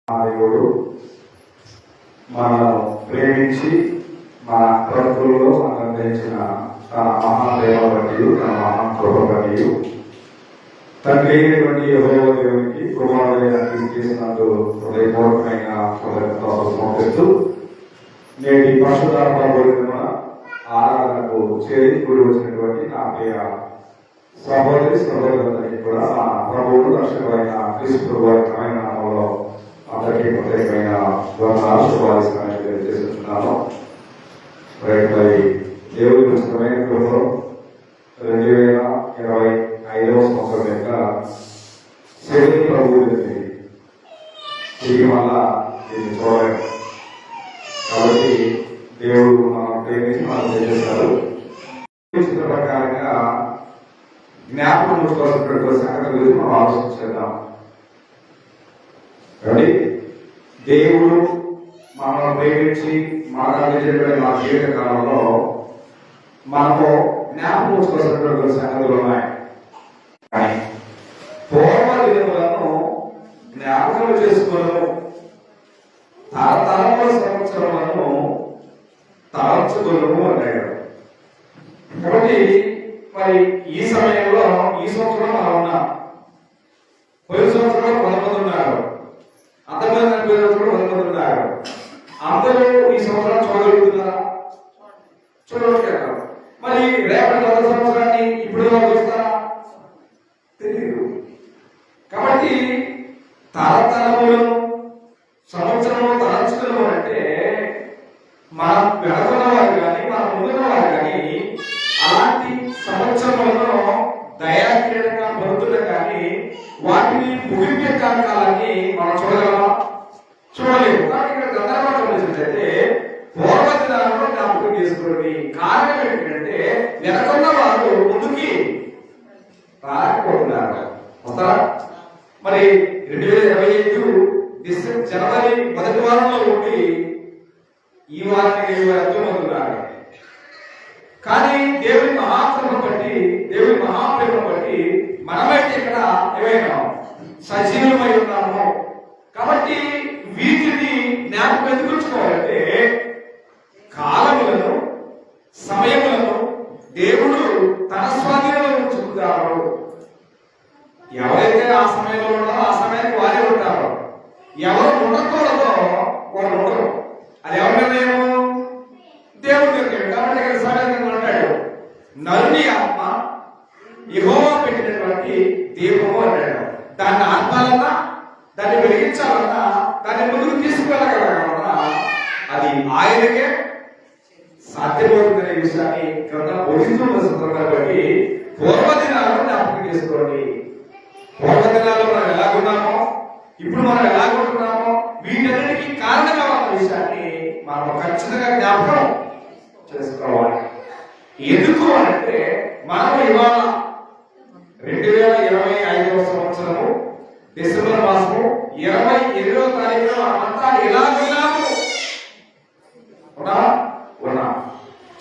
దేవుడు మనను ప్రేమించి మన బ్రతుకుల్లో అనుగ్రహించిన తన మహాదేవ బట్టి తన మహాకృప బట్టి తండ్రి అయినటువంటి యెహోవా దేవునికి కుమారుడైన క్రీస్తునందు హృదయపూర్వకమైన కృతజ్ఞతలు సమర్పిస్తూ నేటి పరిశుద్ధాత్మ భోజన ఆరాధనకు చేరి కూడి వచ్చినటువంటి నా ప్రియ సహోదరి సహోదరులందరికీ కూడా నా ప్రభువును రక్షకుడైన క్రీస్తు వారి నామంలో అందరికీ ప్రత్యేకమైన శుభాశీస్సులను తెలియజేస్తున్నాను. దేవుడి పుస్తకమైన కృపలో 2025వ సంవత్సరం యొక్క శని ప్రభువు తిరిగి మళ్ళా దీన్ని చూడలేదు కాబట్టి దేవుడు మనం ప్రేమించి మనం చేసేస్తారు. చిత్ర ప్రకారంగా జ్ఞాపకం ఉంచుకోవాల్సినటువంటి సంగతి గురించి మనం ఆలోచించేద్దాం. దేవుడు మనల్ని ప్రేమించి మన జీవిత కాలంలో మనకు జ్ఞాపకం ఉంచుకోవాల్సినటువంటి సంగతులు ఉన్నాయి. కానీ పూర్వ దినములను జ్ఞాపకం చేసుకోవడం తరతరముల సంవత్సరములను తలచుకోవడము అన్నాడు. కాబట్టి మరి ఈ సమయంలో ఈ సంవత్సరం మనం ఉన్నాం. పోయిన సంవత్సరంలో 100 మంది ఉన్నారు, అంతమంది చనిపోయినప్పుడు 100 మంది ఉన్నారు. అందరూ ఈ సంవత్సరం చూడగలుగుతున్నారా? చూడగలుగుతారు. మరి రేపటి 100 సంవత్సరాన్ని ఇప్పుడు చూస్తారా? తెలియదు. కాబట్టి తరతరములను సంవత్సరంలో తలంచుకున్నాం అంటే మనం వెనకున్న వారు కానీ మన ముందున్న వారు కానీ అలాంటి సంవత్సరంలో దయాక్రీడంగా బరుతున్నా కానీ వాటిని ముగింపే కాలాన్ని మనం చూడగలమా? చూడలేము. కానీ ఇక్కడ గందరగోళం వచ్చినట్లయితే పూర్వదినాలను జ్ఞాపకం చేసుకోండి. కారణం ఏంటంటే వెనకున్న వారు ముందుకి రాకపోతున్నారు. వస్తారా? మరి 2025 జనవరి 1వ వారంలో ఉండి ఈ వారానికి 7 మంది ఉన్నారు. కానీ దేవుని మహాకృప బట్టి దేవుని మహాప్రేమ బట్టి మనమైతే ఇక్కడ ఏమైనా సజీవమై ఉన్నాము. కాబట్టి వీటిని జ్ఞాపకం ఎందుకు ఉంచుకోవాలంటే కాలములను సమయములను దేవుడు తన స్వాధీనంలో ఉంచుతారు. ఎవరైతే ఆ సమయంలో ఉన్నారో ఆ సమయానికి వారే ఉంటారు. ఎవరు ఉండకూడదో వారు ఉండరు. అది ఎవరి నిర్ణయం? దేవుడి నిర్ణయం. కాబట్టి ఇక్కడ సాధారణంగా అంటాడు నరుని ఆత్మ యెహోవా పెట్టినటువంటి దీపము అన్నాడు. దాన్ని ఆత్మాలన్నా దాన్ని వెలిగించాలన్నా దాన్ని ముందుకు తీసుకెళ్ళగలగాలన్నా అది ఆయనకే సాధ్యమవుతుందనే విషయాన్ని గ్రంథం బోధిస్తున్న సందర్భాన్ని బట్టి పూర్వదినాలను జ్ఞాపకం చేసుకోండి. పూర్వదినాల్లో మనం ఎలాగున్నామో ఇప్పుడు మనం ఎలాగుంటున్నామో వీటన్నిటికీ కారణంగా ఉన్న విషయాన్ని మనం ఖచ్చితంగా జ్ఞాపకం చేసుకోవాలి. ఎందుకు అంటే మనం ఇవాళ 2025వ సంవత్సరము డిసెంబర్ మాసము 28వ తారీఖున అంతా ఎలా ఉన్నాము ఉన్నా.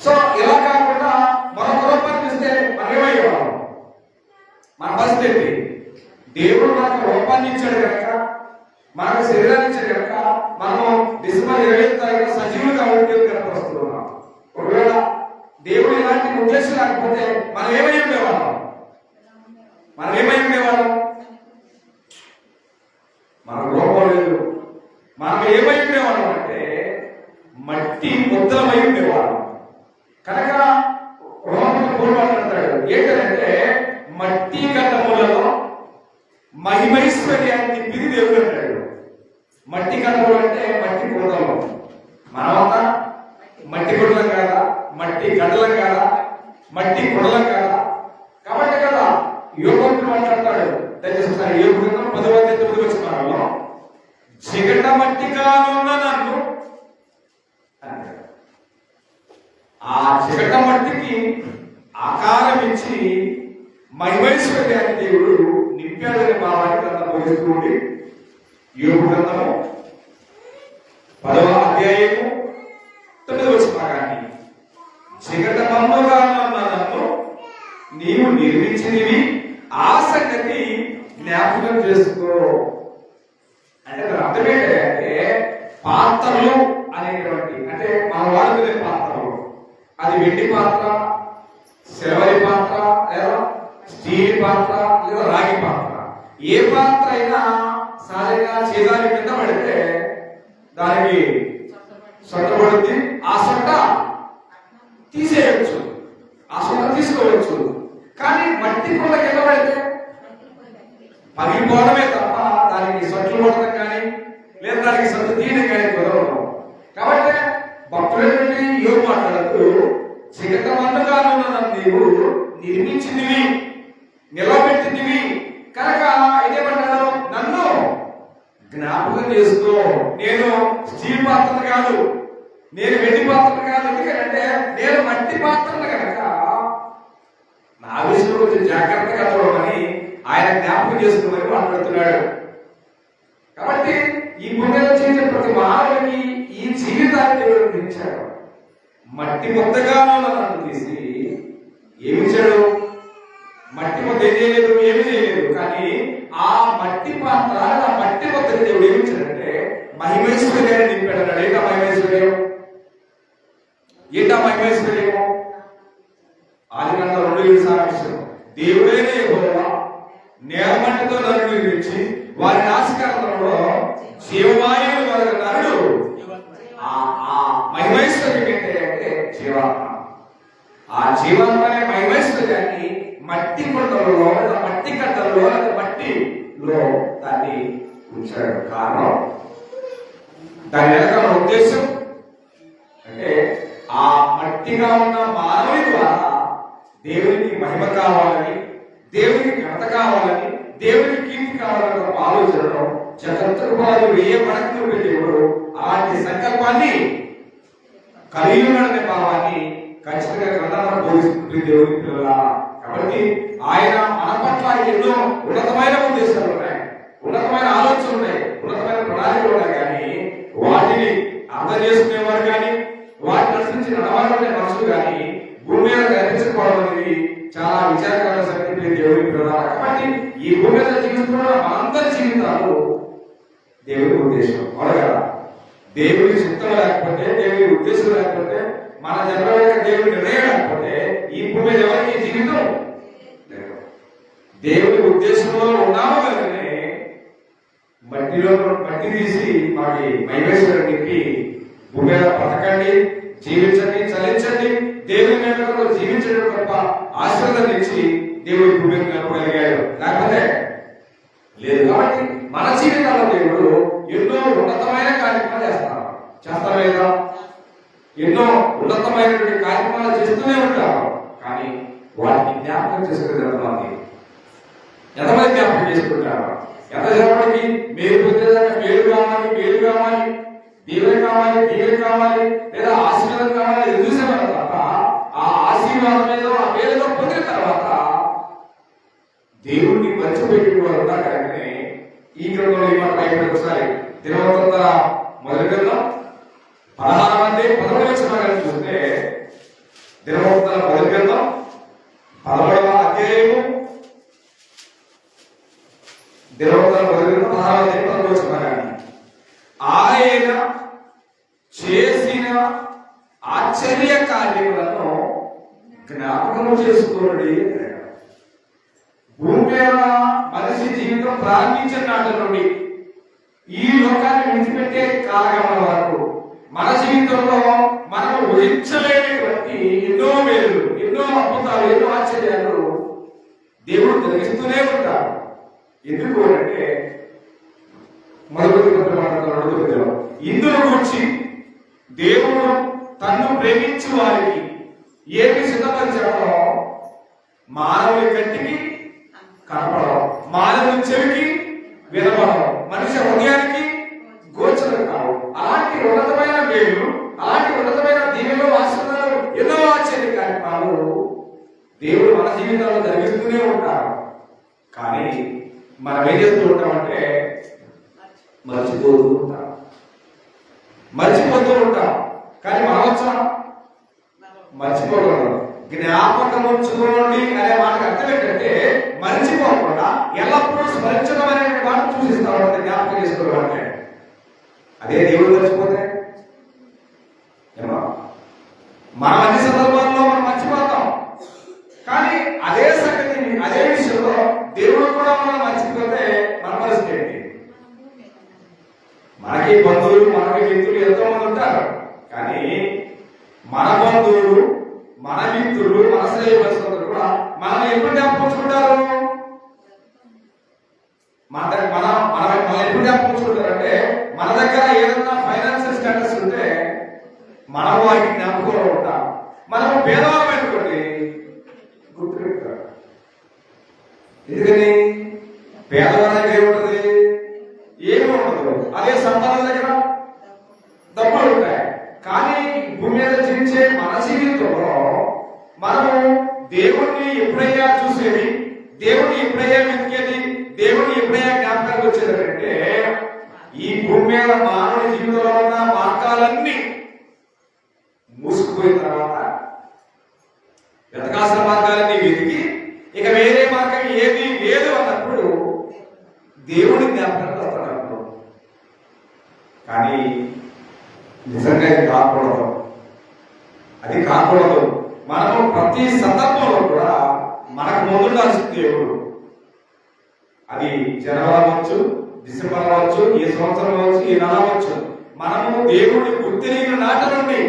సో ఇలా కాకుండా మరొక రూపాన్ని చూస్తే మనం ఏమయ్యేవాళ్ళం? మన పరిస్థితి దేవుడు మనకు రూపాన్ని ఇచ్చాడు కనుక మనకు శరీరాన్ని ఇచ్చాడు కనుక మనం డిసెంబర్ 25వ తారీఖున సజీవులుగా ఉద్యోగం కనపరుస్తున్నాం. ఒకవేళ దేవుడు ఇలాంటి ఉద్దేశం లేకపోతే మనం ఏమై ఉండేవాళ్ళం? మన రూపం లేదు. మనం ఏమై ఉండేవాళ్ళం అంటే మట్టి ముద్దలమై ఉండేవాళ్ళం. కనుక రోమన్ అంటాడు ఏంటంటే మట్టి కట్టములలో మహిమైశ్వర్యాన్ని నింపిది దేవుడు అంటాడు. మట్టి కట్టములు అంటే మట్టి కూడలు. మనమంతా మట్టి గుడ్లం కాదా? మట్టి గడ్డలం కాదా? మట్టి కుడలం కాదా? కాబట్టి కదా యోగంతో మాట్లాడతాడు. దయచేసి ఏ బృందం 10వ అధ్యాయం వచ్చినారో చిగట మట్టిగానున్న నన్ను అంటాడు. ఆ చిగట మట్టికి ఆకారం ఇచ్చి మహిమైశ్వర్యాన్ని దేవుడు నింపాడని భావాన్ని గ్రంథం బోధిస్తుంది. యోగ గ్రంథము 10వ అధ్యాయము 9వ వచనం చిగట మన్నుగా నన్ను నీవు నిర్మించినవి ఆ సంగతి జ్ఞాపకం చేసుకో అంటే అర్థం ఏంటంటే పాత్రలు అనేటువంటి అంటే మనం వాడుకునే పాత్రలు, అది వెండి పాత్ర, సిల్వరి పాత్ర, లేదా స్టీల్ పాత్ర, లేదా రాగి పాత్ర. ఏ పాత్ర అయినా సహజంగా చేదారి కింద పడితే దానికి సొట్ట పడుద్ది. ఆ సొట్ట తీసేయచ్చు, ఆ సొట్ట తీసుకోవచ్చు. కానీ మట్టి కుండ కింద పడితే పగిలిపోవడమే తప్ప దానికి సొట్లు పడటం కానీ లేదా దానికి సొట్టు తీయడం కానీ కుదరదు. కాబట్టి భక్తులైనటువంటి యోగు మాట్లాడుతూ చిగతమందుగాను నన్ను నీవు నిర్మించినవి, నిలబెట్టినవి కనుక ఇదేమంటాడు, నన్ను జ్ఞాపకం చేసుకో. నేను స్టీల్ పాత్రను కాదు, నేను వెండి పాత్రను కాదు. ఎందుకంటే నేను మట్టి పాత్రను కనుక నా విషయంలో కొంచెం జాగ్రత్తగా చూడమని ఆయన జ్ఞాపకం చేసుకోమని మాట్లాడుతున్నాడు. కాబట్టి ఈ భూమిలో చేసే ప్రతి మానవుడికి ఈ జీవితాన్ని దేవుడు అందించాడు. మట్టి ముద్దగానో నన్ను తీసి ఏమిచ్చాడు? మట్టి ముద్ద ఏం చేయలేదు, ఏమి చేయలేదు. కానీ ఆ మట్టి పాత్ర, ఆ మట్టి ముద్దకి దేవుడు ఏమిచ్చాడంటే మహిమేశ్వర్యాన్ని నింపాడు అన్నాడు. ఏంటా మహిమేశ్వర్యం? ఏంటా మహిమేశ్వర్యము? ఆదికాండం 2:7 సారాంశం. దేవుడైన యెహోవా నేలమట్టితో నన్ను నిర్మించి వారి నాసికారంలో జీవవాయువులు వలన నరుడు. ఆ మహిమైశ్వర్యం ఏంటంటే జీవాత్మ. ఆ జీవాత్మ అనే మహిమైశ్వర్యాన్ని మట్టి కుండలలో, మట్టి కట్టలలో, మట్టిలో దాన్ని ఉంచాడు. కారణం, దాని వెనక ఉద్దేశం అంటే ఆ మట్టిగా ఉన్న మానవుని ద్వారా దేవునికి మహిమ కావాలని, దేవునికి ఘనత కావాలని, దేవునికి కీర్తి కావాలని ఒక ఆలోచనలో జగత్తుకు వేయబడకు దేవుడు అలాంటి సంకల్పాన్ని కలిగి ఉన్నాడనే భావాన్ని ఖచ్చితంగా గ్రంథాలను బోధిస్తుంది దేవుని పిల్లల. కాబట్టి ఆయన మన పట్ల ఎన్నో ఉన్నతమైన ఉద్దేశాలు ఉన్నాయి, ఉన్నతమైన ఆలోచనలు ఉన్నాయి, ఉన్నతమైన ప్రణాళికలు ఉన్నాయి. కానీ వాటిని అర్థం చేసుకునేవారు కానీ వాటిని అనుసరించి నడవాలనే మనుషులు కానీ భూమి మీద కనిపించకపోవడం అనేది చాలా విచారకరమైన సంగతి దేవుని ప్రధాన. కాబట్టి ఈ భూమి మీద జీవిస్తున్న మనందరి జీవితాలు దేవుని ఉద్దేశం. అవును కదా? దేవుని చిత్తం లేకపోతే, దేవుని ఉద్దేశం లేకపోతే, మన జన్మ యొక్క దేవుని నిర్ణయం లేకపోతే ఈ భూమి మీద ఎవరికి జీవితం లేదు. దేవుని ఉద్దేశంలో ఉన్నాము కనుకనే మట్టి తీసి మాకి మహిమేశ్వరుడు నింపి భూమి మీద బతకండి, జీవించండి, చలించండి, దేవుని మేరకు జీవించడం తప్ప ఆశీర్వాదం ఇచ్చి దేవుడి భూమికి నిలపగలిగాడు. లేకపోతే లేదు. కాబట్టి మన జీవితాల్లో దేవుడు ఎన్నో ఉన్నతమైన కార్యక్రమాలు చేస్తాం లేదా? ఎన్నో ఉన్నతమైనటువంటి కార్యక్రమాలు చేస్తూనే ఉంటారు. కానీ వాటిని జ్ఞాపకం చేసుకునేది ఎంతమంది జ్ఞాపకం చేసుకుంటారు? ఎంతసేపటికి మీరు పొందేదాకా పేరు కావాలి, పేరు కావాలి, దీవెన కావాలి, దీవెన కావాలి, లేదా ఆశీర్వాదం కావాలి చూసేవారు తప్ప ఆ ఆశీర్వాదం ఏదో ఆ పేరుతో పొందిన తర్వాత దేవుడిని మర్చిపోయి వారు ఉన్నారనే ఈ గ్రంథంలో ఈ మాట అయిపోయి ఒకసారి దినవృత్తాంత మొదటి గ్రంథం 16-11 చూస్తే దినవృత్తాంత మొదటి గ్రంథం 11వ అధ్యాయము, దినవృత్తాంత మొదటి గ్రంథం 16-11 ఆయన చేసిన ఆశ్చర్య కార్యములను జ్ఞాపకం చేసుకోండి. భూమి మీద మనిషి జీవితం ప్రారంభించిన నాటి నుండి ఈ లోకాన్ని విడిచిపెట్టే కాలగమనం వరకు మన జీవితంలో మనం ఊహించలేనటువంటి ఎన్నో మేలు, ఎన్నో అద్భుతాలు, ఎన్నో ఆశ్చర్యాలు దేవుడు జరిగిస్తూనే ఉంటాడు. ఎందుకు అంటే మొదటి మాట్లాడుతున్నాడు, ఇందులో గురించి దేవుడు తన్ను ప్రేమించు వారికి ఏమి సిద్ధపరిచాడో మానవుని కంటికి కనపడడం, మానవుని చెవికి వినపడడం, మనిషి హృదయానికి గోచరం కావు. అలాంటి ఉన్నతమైన మేలు, అలాంటి ఉన్నతమైన దీవెనలు, ఆశీర్వాదాలు, ఎన్నో ఆశ్చర్య కార్యక్రమాలు దేవుడు మన జీవితంలో జరిగిస్తూనే ఉంటారు. కానీ మనం ఏం చేస్తూ ఉంటామంటే మర్చిపోతూ ఉంటాం. కానీ మనం వచ్చా మర్చిపోకూడదు. జ్ఞాపకం ఉంచుకోండి అనే మాటకు అర్థం ఏంటంటే మర్చిపోకుండా ఎల్లప్పుడూ స్మరించడం అనే మాట చూసిస్తా ఉంటుంది. జ్ఞాపకం చేసుకోవడం అంటే మనకి బంధువులు, మనకి మిత్రులు ఎంతో మంది ఉంటారు. కానీ మన బంధువులు, మన మిత్రులు, మన శ్రేయస్సులు కూడా మనం ఎప్పుడు జ్ఞాపకుంటారు? మనం ఎప్పుడు జ్ఞాపకుంటారంటే మన దగ్గర ఏదన్నా ఫైనాన్షియల్ స్టేటస్ ఉంటే మనం వారికి జ్ఞాపకంలో ఉంటాం. మనం పేదవాళ్ళం అనుకోండి గుర్తుపెట్టుకోరు. ఎందుకని? పేదవాళ్ళ దగ్గర ఏముంటది? ఏమి ఉండదు. అదే సంపద దగ్గర డబ్బులు ఉంటాయి. కానీ భూమి మీద జీవించే మన జీవితంలో మనము దేవుణ్ణి ఎప్పుడైనా చూసేది, దేవుణ్ణి ఎప్పుడైనా వెతికేది, దేవుణ్ణి ఎప్పుడైనా జ్ఞాపకానికి వచ్చేది అంటే ఈ భూమి మీద మానవుడి జీవితంలో ఉన్న మార్గాలన్నీ మూసుకుపోయిన తర్వాత వెతకాల్సిన మార్గాలన్నీ వెతికి ఇక వేరే మార్గం ఏది లేదు అన్నప్పుడు దేవుడి జ్ఞాపకానికి వస్తాడు. కానీ నిజంగా ఇది కాకూడదు. అది కాకూడదు. మనము ప్రతి సందర్భంలో కూడా మనకు ముందుండాల్సిన దేవుడు. అది జనవరి అవ్వచ్చు, డిసెంబర్ అవ్వచ్చు, ఈ సంవత్సరం అవ్వచ్చు, ఈ నెల అవ్వచ్చు, మనము దేవుడిని గుర్తిరిగిన నాటి నుండి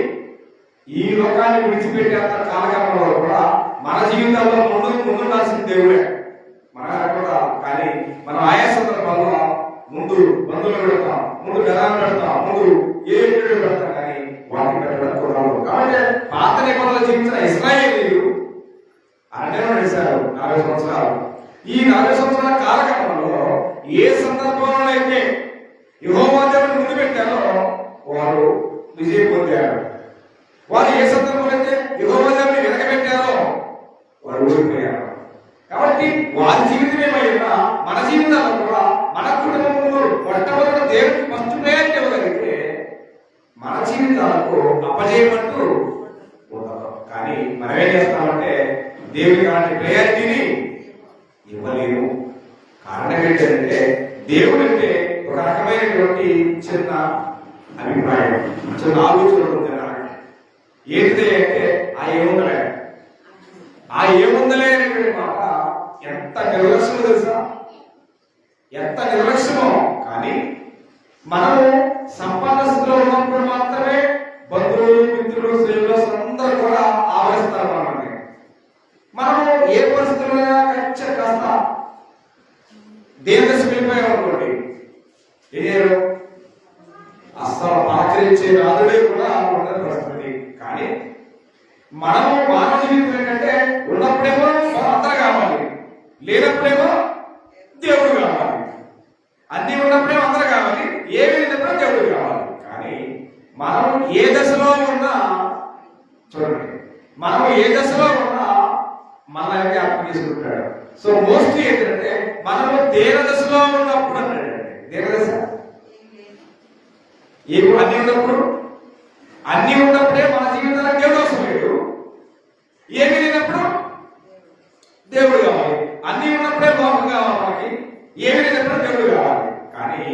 ఈ లోకాన్ని విడిచిపెట్టేంత కాలగమనంలో కూడా మన జీవితాల్లో ముందుండాల్సిన దేవుడే మన కూడా. కానీ మనం ఆయా సందర్భాల్లో ముందు బంధువులు పెడతాం, ముందు గదాన్ని పెడతాం, ముందు ఏ పెడతాం. కానీ వాటిని పెట్టడం కుదరదు. కాబట్టి పాత నిబంధనలు జీవించిన ఇశ్రాయేలీయులు అరణ్యంలో నడిచారు 40 సంవత్సరాలు. ఈ 40 సంవత్సరాల కాలగమనంలో ఏ సందర్భంలో అయితే యెహోవా దేవుని ముందు పెట్టారో వారు విజయం పొందారు. వారు ఏ సందర్భంలో అయితే యెహోవా దేవుని వెనకబెట్టారో వారు ఓడిపోయారు. కాబట్టి వారి జీవితం ఏమైనా మన జీవితాల్లో కూడా మన కుటుంబం ముందు మొట్టమొదటి దేవుడికి ఫస్ట్ ప్రయారిటీ ఇవ్వగలిగితే మన జీవితాలకు అపజయమంటూ ఉండదు. కానీ మనం ఏం చేస్తామంటే దేవుడికి అలాంటి ప్రయారిటీని ఇవ్వలేము. కారణం ఏంటంటే దేవుడు అంటే ఒక రకమైనటువంటి చిన్న అభిప్రాయం, చిన్న ఆలోచన ఉంటుంది. ఏంటిదే అంటే ఆ ఏముందలే అనేటువంటి మాట ఎంత నిర్లక్ష్యమో తెలుసా? ఎంత నిర్లక్ష్యమో. కానీ మనము సంపన్న స్థితిలో ఉన్నప్పుడు మాత్రమే బంధువులు, మిత్రులు, శ్రేయులు అందరూ కూడా ఆవరిస్తారు మనల్ని. మనము ఏ పరిస్థితుల్లో కాస్త దేవుని వెళ్ళిపోయాం అనుకోండి, ఏదో అసలు పలకరించే రాజుడే కూడా ఉండని పరిస్థితి. కానీ మనము మానవ జీవితం ఏంటంటే ఉన్నప్పుడేమో అందరూ కావాలి, లేనప్పుడేమో దేవుడు కావాలి. అన్ని ఉన్నప్పుడేమో అందరూ కావాలి, ఏమి లేనప్పుడో దేవుడు కావాలి. కానీ మనం ఏ దశలో ఉన్నా చూడండి, మనం ఏ దశలో ఉన్నా మన యొక్క అర్థం చేసుకుంటాడు. సో మోస్ట్లీ ఏంటంటే మనము దేన దశలో ఉన్నప్పుడు అన్నాడు. దేన దశ ఏమి? అన్ని ఉన్నప్పుడే మన జీవితంలో దేవుడు అవసరం లేదు. ఏమి లేనప్పుడు దేవుడు కావాలి. అన్ని ఉన్నప్పుడే లోకం కావాలి మనకి, ఏమి లేనప్పుడు దేవుడు కావాలి. కానీ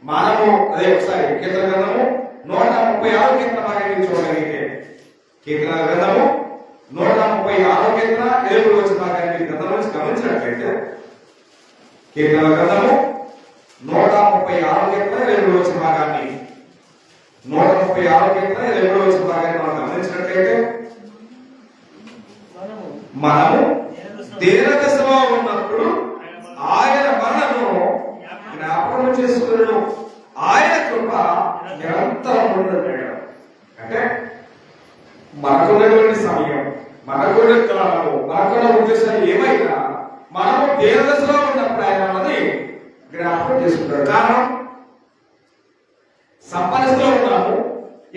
మనము అదే ఒకసారి కీర్తన గ్రంథము 136 కీర్తన భాగాన్ని చూడగలిగితే, కీర్తన గ్రంథము 136 కీర్తన 7 వచ్చిన భాగాన్ని గ్రంథం నుంచి గమనించినట్లయితే, కీర్తన గ్రంథము 136 కీర్తన 7 వచ్చిన భాగాన్ని 136 కీర్తన 7 వచ్చిన భాగాన్ని మనం గమనించినట్లయితే, మనము దేన దశలో ఉన్నప్పుడు ఆయన మనను జ్ఞాపకం చేసుకున్నాడు, ఆయన కృప నిరంతరం ఉండదు. అంటే మనకున్నటువంటి సమయం, మనకున్న కాలము, మనకున్న ఉద్దేశాలు ఏమైనా మనము దేన దశలో ఉన్నప్పుడు ఆయన మనని జ్ఞాపకం చేసుకుంటాడు. కారణం సంపన్నలో ఉన్నాము,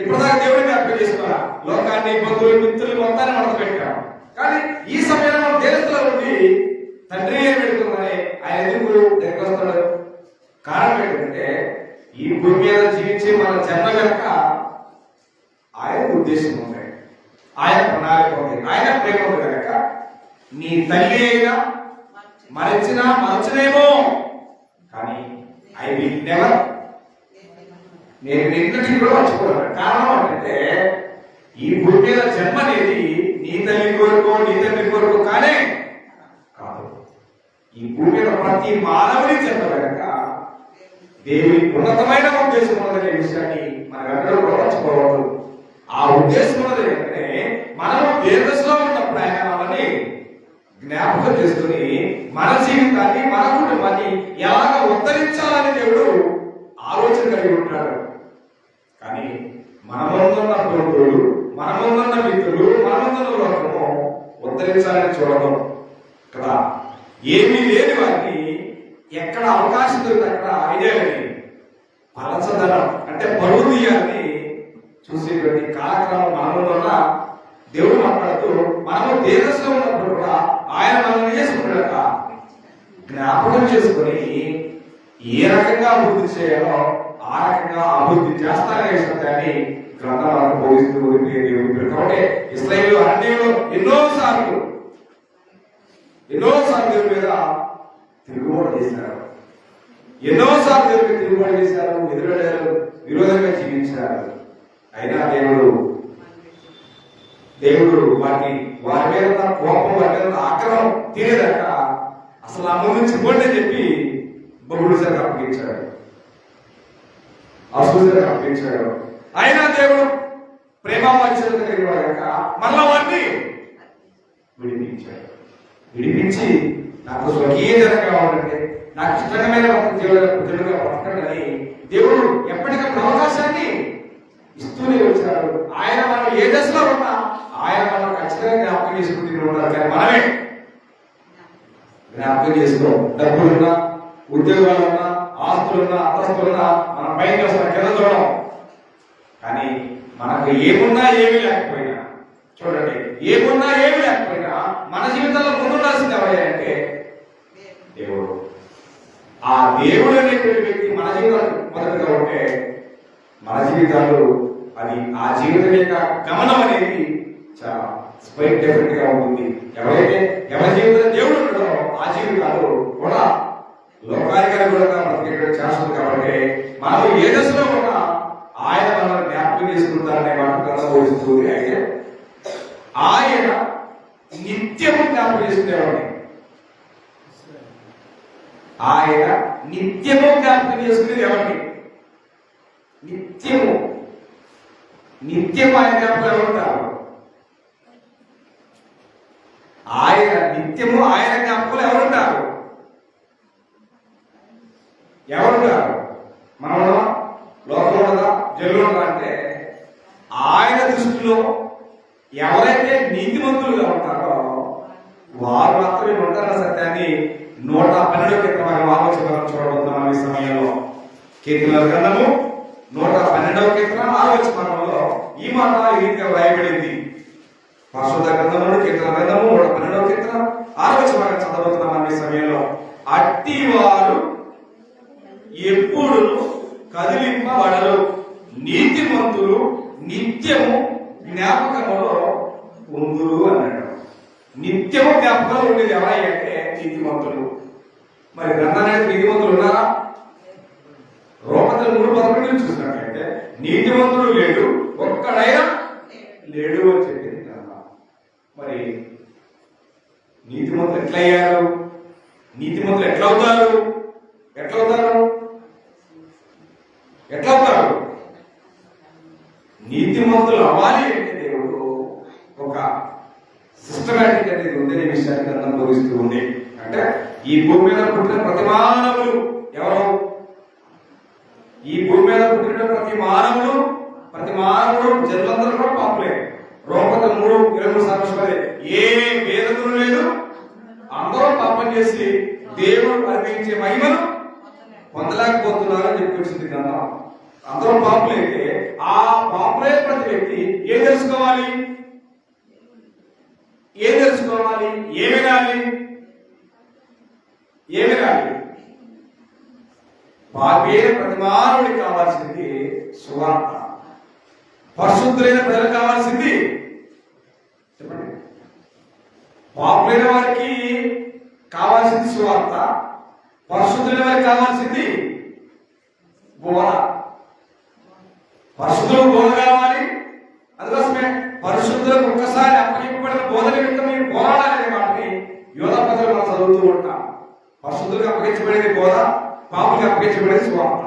ఇప్పటిదాకా దేవుడిని జ్ఞాపకం చేసుకున్నా, లోకాన్ని, బంధువులు, మిత్రులు మొత్తాన్ని మనకు పెట్టాము. కానీ ఈ సమయంలో మనం దేశంలో ఉండి తండ్రి ఏం పెడుతుందని ఆయన ఎందుకు దగ్గర వస్తాడు? కారణం ఏంటంటే ఈ భూమి మీద జీవించే మన జన్మ కనుక ఆయన ఉద్దేశం ఉంది, ఆయన ప్రణాళిక ఉంది, ఆయన ప్రేమ ఉంది కనుక నీ తల్లి అయినా మరచినేమో కానీ ఐ విల్ నెవర్, నేను నిన్నటికి కూడా మర్చిపోయాను. కారణం ఏంటంటే ఈ భూమి మీద జన్మ అనేది నీ తల్లి కొరకు, నీ తండ్రి కొరకు కానే కాదు. ఈ భూమి మీద ప్రతి మానవుడి జన్మ కనుక దేవుని ఉన్నతమైన ఉద్దేశం ఉన్నదనే విషయాన్ని మనకందరూ కూడా మర్చిపోవద్దు. ఆ ఉద్దేశం ఉన్నది ఏంటంటే మనము దేశంలో ఉన్నప్పుడు ఆయన మనల్ని జ్ఞాపకం చేసుకుని మన జీవితాన్ని మన కుటుంబాన్ని ఎలాగ ఉద్ధరించాలని దేవుడు ఆలోచన కలిగి ఉంటాడు. కానీ మనమున్న తోడు, మనమున్న మిత్రులు, మనమున్న లోకము ఉద్ధరించాలని చూడడం కదా. ఏమీ లేని వారిని ఎక్కడ అవకాశం దొరికితే అక్కడ ఐడియాలని పలచదనం అంటే పరువు తీయాలని చూసేటువంటి కార్యక్రమం మనలో దేవుడు మాట్లాడుతూ మనము దేశంలో ఉన్నప్పుడు కూడా ఆయన మనల్ని చేసుకున్నాక జ్ఞాపకం చేసుకుని ఏ రకంగా అభివృద్ధి చేయాలో ఆ రకంగా అభివృద్ధి చేస్తారనే సత్యాన్ని గ్రంథం మనకు బోధిస్తూ దేవుడు. కాబట్టి ఇశ్రాయేలు అరణ్యంలో ఎన్నోసార్లు దేవుడి మీద తిరుగుబాటు చేశారు, ఎన్నోసార్లు దేవుడికి తిరుగుబాటు చేశారు, ఎదురడారు, విరోధంగా జీవించారు. అయినా దేవుడు వారి మీద కోపం, వారి మీద ఆగ్రహం తీరేదాక అసలు ఆ ముందు నుంచి పోండి చెప్పి బహుళసారి అప్పగించాడు, అసూసరి అప్పగించాడు. అయినా దేవుడు ప్రేమ వాత్సల్యత కలిగిన వాడాక మళ్ళా వారిని విడిపించి నాకు స్వకీయ జనం కావాలంటే నాకు ఇష్టమైన జనుగా బ్రతకండి దేవుడు ఎప్పటికప్పుడు అవకాశాన్ని ఇస్తూనే వచ్చాడు. ఆయన మనం ఏ దశలో ఉన్నా ఆయన మనం ఖచ్చితంగా జ్ఞాపకం చేసుకుంటూ ఉంటారు. కానీ మనమే జ్ఞాపకం చేసుకోం. డబ్బులున్నా, ఉద్యోగాలున్నా, ఆస్తులున్నా, అంతస్తులున్నా మనం పైకి వస్తాం, కింద చూడడం. కానీ మనకు ఏమున్నా ఏమీ లేకపోయినా, చూడండి, ఏమున్నా ఏమీ లేకపోయినా మన జీవితంలో ముందుండాల్సింది ఎవరయ్యా అంటే దేవుడు. ఆ దేవుడు అనేటువంటి వ్యక్తి మన జీవితాలు మొదటిగా ఉంటే మన జీవితాలు అది ఆ జీవితం యొక్క గమనం అనేది చాలా స్పైట్ డిఫరెంట్ గా ఉంటుంది. ఎవరి జీవితం దేవుడు ఉంటాడో ఆ జీవితాలు కూడా లోకానికి అనుగుణంగా బ్రతికేటువంటి చేస్తుంది. కాబట్టి మనం ఏ దశలో ఉన్నా ఆయన మనల్ని జ్ఞాపకం చేసుకుంటారనే మాట బోధిస్తుంది. అయితే ఆయన నిత్యము జ్ఞాపకం చేసుకునేవాడిని, ఆయన నిత్యము జ్ఞాపకం చేసుకునేది ఎవరిని? నిత్యము ఆయన జ్ఞాపకం ఎవరుంటారు? ఆయన నిత్యము ఆయన జ్ఞాపకులు ఎవరుంటారు? మనం లోకం ఉండదా, జల్లు ఉండదా అంటే ఆయన దృష్టిలో ఎవరైతే నీతిమంతులుగా ఉంటారో వారు మాత్రమే ఉంటారన్న సత్యాన్ని 112 కీర్తన ఆలోచన చూడబోతున్నాం ఈ సమయంలో. కీర్తనల గ్రంథము 112వ కీర్తన 6వ వచనంలో ఈ మాట ఈ రీతిగా వ్రాయబడింది. పరిశుద్ధ గ్రంథంలో కీర్తన గ్రంథము 112వ కీర్తన 6వ వచనం చదవబోతున్నాం ఈ సమయంలో. అట్టి వారు ఎప్పుడు కదిలింపబడరు, నీతిమంతులు నిత్యము జ్ఞాపకములో ఉందురు అన్నాడు. నిత్యము జ్ఞాపకంలో ఉండేది ఎవరై అంటే నీతిమంతులు. మరి గ్రంథానికి నీతిమంతులు ఉన్నారా? రోమపత్రిక 3:11 చూసినట్లయితే నీతిమంతుడు లేడు, ఒక్కడైనా లేడు అని చెప్పింది గ్రంథం. మరి నీతిమంతులు ఎట్లయ్యారు? నీతిమంతులు ఎట్లవుతారు? నీతిమంతులు అవ్వాలి అంటే దేవుడు ఒక సిస్టమేటిక్ అనేది ఉందనే విషయాన్ని గ్రంథం బోధిస్తూ ఉంది. అంటే ఈ భూమి మీద పుట్టిన ప్రతి మానవులు ఎవరు? ఈ భూమి మీద పుట్టిన ప్రతి మానవుడు జన్మందరూ కూడా పాపులే. రోమపత్రిక 3:23 ఏ భేదము లేదు, అందరూ పాపం చేసి దేవుడు అనుభవించే మహిమను పొందలేకపోతున్నారు అని చెప్పి వచ్చింది గ్రంథం. అందరూ పాపులైతే ఆ పాపులే ప్రతి వ్యక్తి ఏం తెలుసుకోవాలి? ఏమి రాలి? పాపైన ప్రతి మానవుడికి కావాల్సింది సువార్త. పరిశుద్ధులైన ప్రజలు కావాల్సింది చెప్పండి. పాపులైన వారికి కావాల్సింది సువార్త, పరిశుద్ధులైన వారికి కావాల్సింది బోధ. పరిశుద్ధులకు బోధ కావాలి. అందుకోసమే పరిశుద్ధులకు ఒక్కసారి అప్పగింపబడిన బోధ నిమిత్తం మీరు పోరాడాలనే వాటిని యోధపత్రికలో మనం చదువుతూ ఉంటాం. పరిశుద్ధులకు అప్పగించబడేది బోధ, పాపులకు అప్పగించబడేది సువార్త.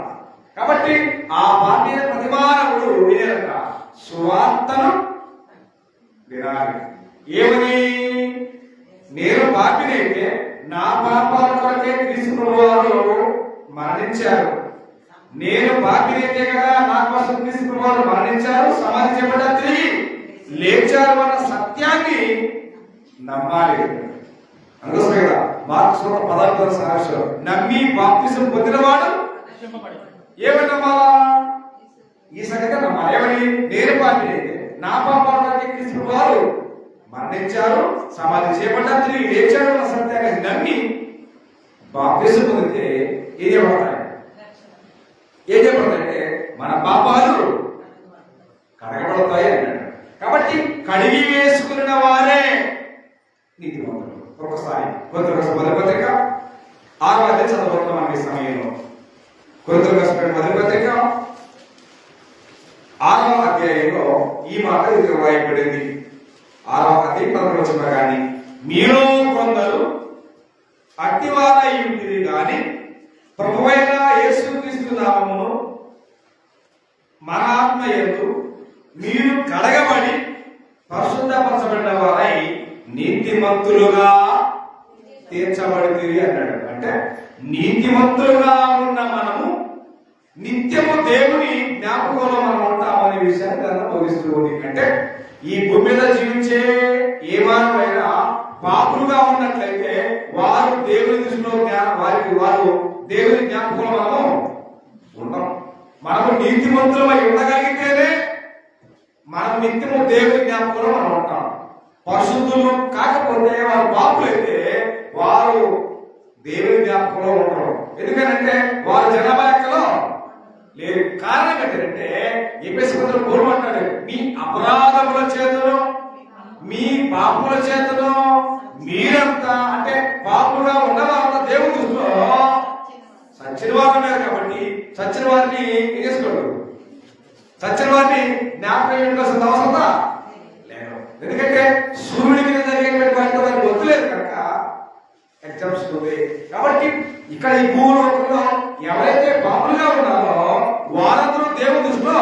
కాబట్టి ఆ బాధ్యత ప్రతిమానవుడు వినేరట సువార్తను వినాలి. ఏమని? నేను పాపినైతే నా పాపాల కొరకే క్రీస్తు వారు మరణించారు. నేను పాపినైతే కదా నా కోసం క్రీస్తు వారు మరణించారు, సమాధి చేయబడ్డారు, తిరిగి లేచారు అన్న సత్యాన్ని నమ్మాలి. అందుకోసమే కదా మార్క్స్ 14 సాక్షులు నమ్మి బాప్తిసం పొందినవాడు ఏమని నమ్మాలా? ఈ సంగతి నమ్మాలి. ఏమని? నేను పాపినైతే నా పాపాల కొరకే క్రీస్తు వారు మరణించారు, సమాధి చేయబడ్డారు, తిరిగి లేచారు అన్న సత్యాన్ని నమ్మి బాప్తిసం పొందితే ఏం చేయబడతాయి? ఏం చేయబడతాయంటే మన పాపాలు కడగబడతాయి అన్నాడు. కాబట్టి కడిగి వేసుకున్న వారే నీతిమంతులు. ఒకసారి కొరింథీయులకు మొదటి పత్రిక 6వ అధ్యాయం చదవబోతున్నాం ఈ సమయంలో. కొరింథీయులకు మొదటి పత్రిక 6వ అధ్యాయంలో ఈ మాట ఇది రాయబడింది. 6వ అధ్యాయం 11వ వచనం కానీ మీలో కొందరు అట్టివారై ఉంటిరి గాని ప్రభువైన యేసుక్రీస్తు నామమును మన ఆత్మ యందు మీరు కడగబడి పరిశుద్ధపరచబడిన వారై నీతిమంతులుగా తీర్చబడితిరి అన్నాడు. అంటే నీతిమంతులుగా ఉన్న మనము నిత్యము దేవుని జ్ఞాపకంలో మనం ఉంటామనే విషయాన్ని దాన్ని బోధిస్తూ ఉంది. అంటే ఈ భూమి మీద జీవించే ఏ మానవుడైనా పాపులుగా ఉన్నట్లయితే వారు దేవుని దృష్టిలో వారు దేవుని జ్ఞాపకంలో మనము ఉంటాం. మనము నీతిమంతులమై ఉండగలిగితేనే మనం నిత్యము దేవుని జ్ఞాపకంలో మనం ఉంటాం. పరిశుద్ధులు కాకపోతే వారు పాపులైతే వారు దేవుని జ్ఞాపకంలో ఉంటారు. ఎందుకంటే వారు జనాభా లెక్కలో లేదు. కారణం ఏంటంటే ఎఫెసీయులకు కోరుమంటాడు, మీ అపరాధముల చేతను మీ పాపుల చేతను మీరంతా అంటే పాపులుగా ఉన్నవారంతా దేవుని దృష్టిలో సచ్చిన వారు ఉన్నారు. కాబట్టి సచ్చిన వారిని ఏం చేసుకోడు? సచ్చిన వారిని జ్ఞాపకం చేసుకోవాల్సిన అవసరత లేదు. ఎందుకంటే సూర్యుడి మీద జరిగేటువంటి వారికి వద్దులేదు కనుక ఎగ్జామ్స్ ఉంది. కాబట్టి ఇక్కడ ఈ భూలోకంలో ఎవరైతే పాపులుగా ఉన్నారో వారందరూ దేవుని దృష్టిలో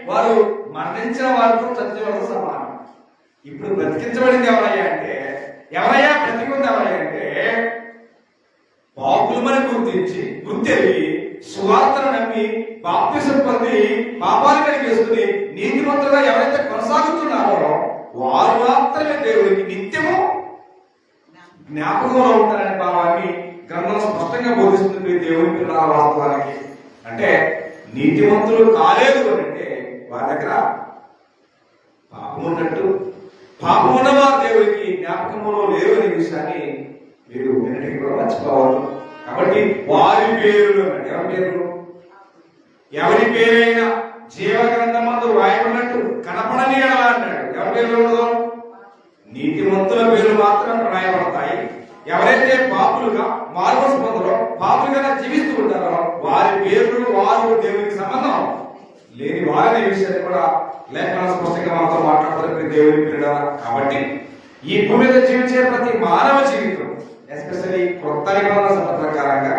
వారు మరణించిన వారితో చచ్చిన వారితో సమానం. ఇప్పుడు బ్రతికించబడింది ఎవరయ్యా అంటే బ్రతికింది ఎవరయ్యా అంటే పాపులమని గుర్తెరిగి సువార్తను నమ్మి బాప్తిసం పొంది పాపాలు కడిగేసుకుని నీతిమంతులుగా ఎవరైతే కొనసాగుతున్నారో వారు మాత్రమే దేవుడికి నిత్యము జ్ఞాపకంలో ఉంటారనే భావాన్ని గ్రంథం స్పష్టంగా బోధిస్తుంది. దేవుని పిల్లల వాస్తవానికి అంటే నీతిమంతులు కాలేదు అంటే వారి దగ్గర పాపం ఉన్నట్టు, పాపం ఉన్నవారు దేవుడికి జ్ఞాపకంలో లేరు అనే విషయాన్ని మీరు వెనటికి కూడా మర్చిపోవాలి. కాబట్టి వారి పేర్లు ఎవరి పేరైనా జీవ గ్రంథమందు రాయబడినట్టు కనపడని ఎడల అన్నాడు. ఎవరి పేర్లు? నీతిమంతుల పేర్లు మాత్రం రాయబడతాయి. ఎవరైతే పాపులుగా మార్గం పొందరో పాపులుగా జీవిస్తూ ఉంటారో వారి పేర్లు వారు దేవునికి సంబంధం లేని వారనే విషయాన్ని కూడా లేఖన స్పష్టంగా మనతో మాట్లాడతారు దేవుని పిల్లల. కాబట్టి ఈ భూమి మీద జీవించే ప్రతి మానవ జీవితం ఎస్పెషల్లీ కొత్త నిబంధన చట్ట ప్రకారంగా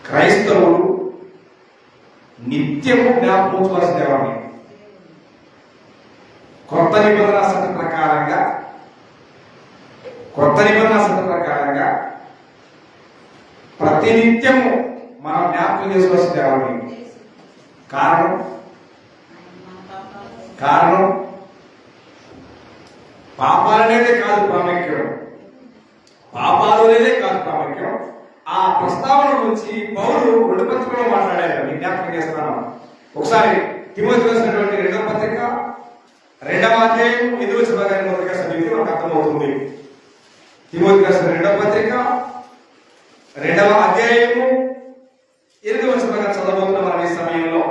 క్రైస్తవులు నిత్యము జ్ఞాపకం ఉంచుకోవాల్సిన దేవుని కొత్త నిబంధన చట్ట ప్రకారంగా ప్రతినిత్యము మనం జ్ఞాపకం చేసుకోవాల్సిన దేవుని. కారణం పాపాలు అనేదే కాదు ప్రాముఖ్యం, ఆ ప్రస్తావన గురించి పౌలు 2 పత్రికలో మాట్లాడారు. నేను జ్ఞాపకం చేస్తాను. ఒకసారి తిమోతికి రాసినటువంటి 2వ పత్రిక 2వ అధ్యాయం 8వ వచనం మొదటిగా చదివితే మనకు అర్థమవుతుంది. తిమోతికి రాసిన 2వ పత్రిక 2వ అధ్యాయము 8వ వచనం చదవబోతున్న మనం ఈ సమయంలో.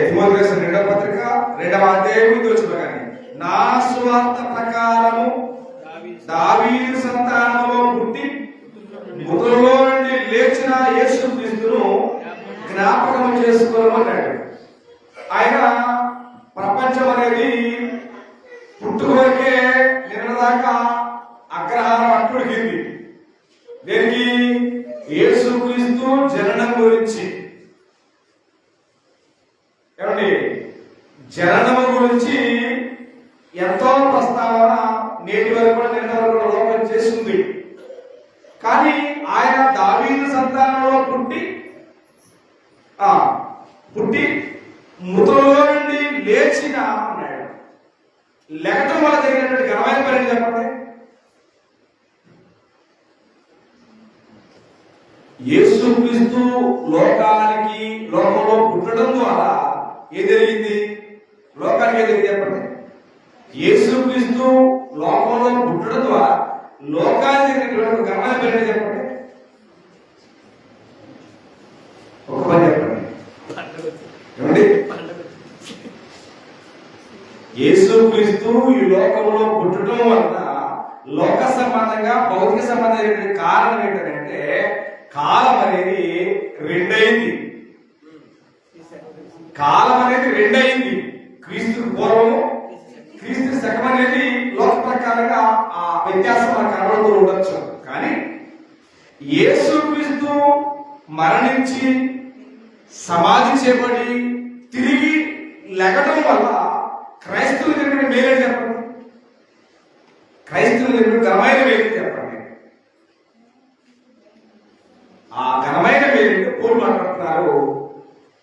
తిమోతికి రాసిన 2వ పత్రిక 2వ అధ్యాయం 8వ వచనం నా సువార్త ప్రకారము దావీదు సంతానములో పుట్టి మృతులలో నుండి లేచిన యేసుక్రీస్తును జ్ఞాపకం చేసుకోవాలన్నాడు. ఆయన ప్రపంచం అనేది పుట్టుకొరకే నిన్నదాకా అగ్రహారం అట్టుడికింది. దేనికి? యేసుక్రీస్తు జననం గురించి, ఏమండి, జననం గురించి ఎంతో ప్రస్తావన నేటి వరకు నిన్న వరకు లోకం చేస్తుంది. కానీ ఆయన దావీదు సంతానంలో పుట్టి మృతులలో నుండి లేచిన అన్నాడు. లెగటం వల్ల జరిగినటువంటి ఘనమైన పని చెప్పండి. యేసుక్రీస్తు లోకంలో పుట్టడం ద్వారా ఏం జరిగింది? లోకానికి ఏం జరిగింది చెప్పండి. యేసుక్రీస్తు లోకంలో పుట్టడం ద్వారా లోకానికి జరిగినటువంటి ఘనమైన పని చెప్పండి. ఒక పని చెప్పండి. ఏమండి, యేసుక్రీస్తు ఈ లోకంలో పుట్టడం వలన లోక సంబంధంగా భౌతిక సంబంధమైన కారణం ఏంటంటే కాలం అనేది రెండైంది. కాలం అనేది రెండైంది. క్రీస్తుకు పూర్వము, క్రీస్తు శకం అనేది లోక ప్రకారంగా ఆ వ్యత్యాసం మనకు కనబడుతూ ఉండొచ్చు. కానీ యేసుక్రీస్తు మరణించి సమాధి చేయబడి తిరిగి లెగడం వల్ల క్రైస్తవులు జరిగిన మేలు చెప్పండి. క్రైస్తవులు జరిగిన ఘనమైన మేలు చెప్పండి. ఆ ఘనమైన మేలు పౌలు మాట్లాడుతున్నారు.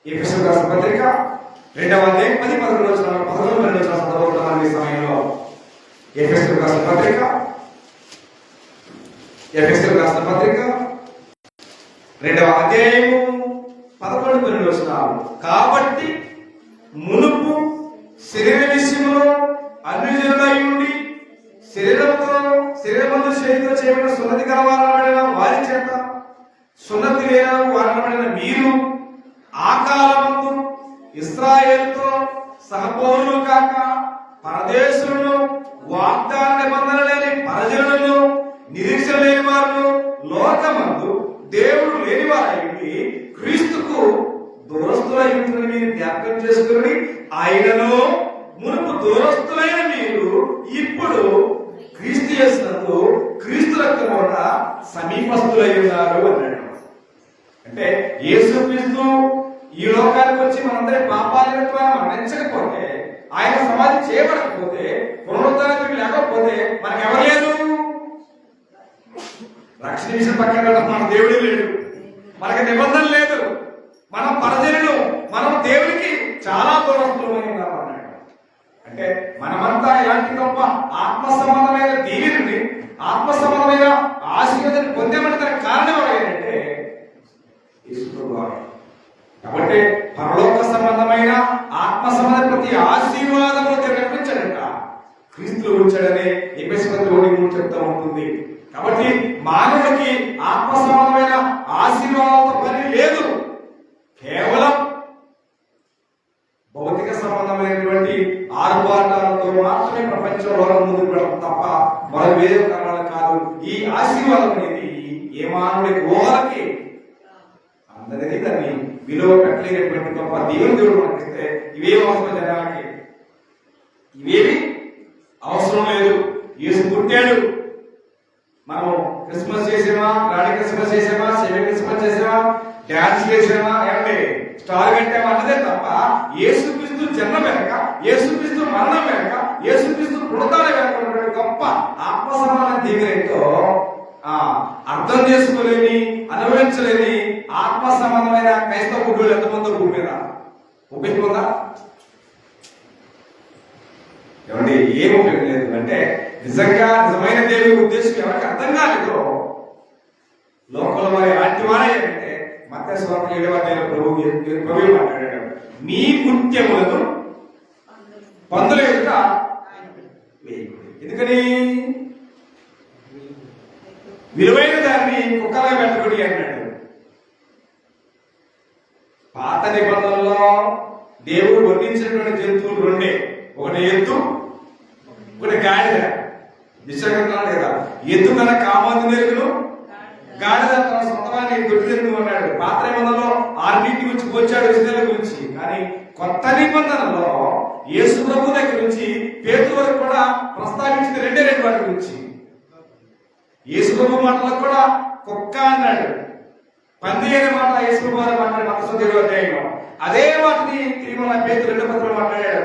ఎఫెసీయులకు రాసిన పత్రిక 2వ అధ్యాయం 10-11 వచనాలు 11-12 వచనాలు చదువుతున్నాం ఈ సమయంలో. ఎఫెసీయులకు రాసిన పత్రిక 2వ అధ్యాయము 11-12 వచనాలు. కాబట్టి మునుపు శరీర విషయంలో అన్యజనులై ఉండి శరీరమందు చేతితో చేయబడిన సున్నతి గలవారబడిన వారి చేత సున్నతి లేని వారబడిన మీరు ఆ కాలమందు ఇశ్రాయేలుతో సహపౌరులు కాక పరదేశులను, వాగ్దాన నిబంధన లేని పరజనులను, నిరీక్షణ లేని వారు, లోకమందు దేవుడు లేని వారై క్రీస్తుకు దూరస్తులై ఉంటుందని మీరు జ్ఞాపకం చేసుకుని ఆయనను మునుపు దూరస్తులైన మీరు ఇప్పుడు క్రీస్తు యేసునందు క్రీస్తు రక్తం వలన సమీపస్తులై ఉన్నారు అన్నాడు. అంటే యేసుక్రీస్తు ఈ లోకానికి వచ్చి మనందరి పాపాల మరణించకపోతే, ఆయన సమాధి చేయబడకపోతే, పునరుద్ధరణ లేకపోతే మనకెవరు లేదు. రక్షణ విషయం పక్కన మన దేవుడే లేడు, మనకి నిబంధన లేదు, మనం పరజనులు, మనం దేవునికి చాలా దూరస్తులమై ఉన్నాం అన్నాడు. అంటే మనమంతా ఇలాంటి గొప్ప ఆత్మ సంబంధమైన దీవెని, ఆత్మ సంబంధమైన ఆశీర్వాదాన్ని పొందామని దానికి కారణం ఏంటంటే కాబట్టి పరలోక సంబంధమైన ఆత్మ సంబంధ ప్రతి ఆశీర్వాదము నిర్వహించాడట క్రీస్తులో ఉంచాడని ఎఫెసీయులకు 1:3 చెప్తా ఉంటుంది. కాబట్టి మానవుడికి ఆత్మ సంబంధమైన ఆశీర్వాదాలతో పని లేదు. కేవలం భౌతిక సంబంధమైనటువంటి ఆర్భాటాలతో మాత్రమే ప్రపంచంలో ముందుకు వెళ్ళడం తప్ప మరో వేరే కారణాలు కాదు. ఈ ఆశీర్వాదం అనేది ఏ మానవుడికి ఊహలకి అందరికీ దాన్ని విలువ పెట్టలేనటువంటి గొప్ప దేవుడు మనకిస్తే ఇవేమి అవసరం జనాలకి? ఇవేమి అవసరం లేదు. యేసు పుట్టాడు. మనం క్రిస్మస్ చేసామా, గాడి క్రిస్మస్ చేసామా, సెమీ క్రిస్మస్ చేసామా, డాన్స్ చేసామా, ఏమంటే స్టార్ కట్టామా అన్నదే తప్ప యేసుక్రీస్తు జన్మ వెనక, యేసుక్రీస్తు మరణం వెనక, యేసుక్రీస్తు పుడతాడ వెనక ఉన్నటువంటి గొప్ప ఆత్మ సమాన దీవెనతో అర్థం చేసుకోలేని, అనుభవించలేని ఆత్మ సంబంధమైన క్రైస్తవ గుడ్లు ఎంతమంది భూమి మీద ఉపయోగందా? ఏమండి, ఏం ఉపయోగం లేదు. అంటే నిజంగా నిజమైన దేవుని ఉద్దేశం ఎవరికి అర్థం కాలేదో లోకంలో మరి అలాంటి వారే అంటే మత్తయి సువార్త 7వ అధ్యాయంలో ప్రభు మాట్లాడాడు, మీ ముత్యములను పందుల ఎదుట వేయకూడదు. ఎందుకని? విలువైన దాన్ని కుక్కలా పెట్టకూడదు అన్నాడు. పాత నిబంధనలో దేవుడు వర్ణించినటువంటి జంతువులు రెండే, ఒకటి ఎద్దు, ఒకటి గాడిద. విశ్వకరణాలు కదా, ఎద్దు తన కామాంధు నెరుగును, గాడిద తన సొంతమాన్ని దొడ్డు అన్నాడు. పాత నిబంధనలో 6 గురించి పోచాడు, విషయాల గురించి. కానీ కొత్త నిబంధనలో యేసు ప్రభు దగ్గర నుంచి పేతురు వరకు కూడా ప్రస్తావించింది 2 వాటి గురించి. యేసు ప్రభు మాటలకు కూడా కుక్క అన్నాడు, పంది అనే మాట యేసు వారు మాట్లాడి మతస్థ అధ్యాయంలో అదే వాటిని తిరిగి మన పేతురు 2వ పత్రికలో మాట్లాడాడు.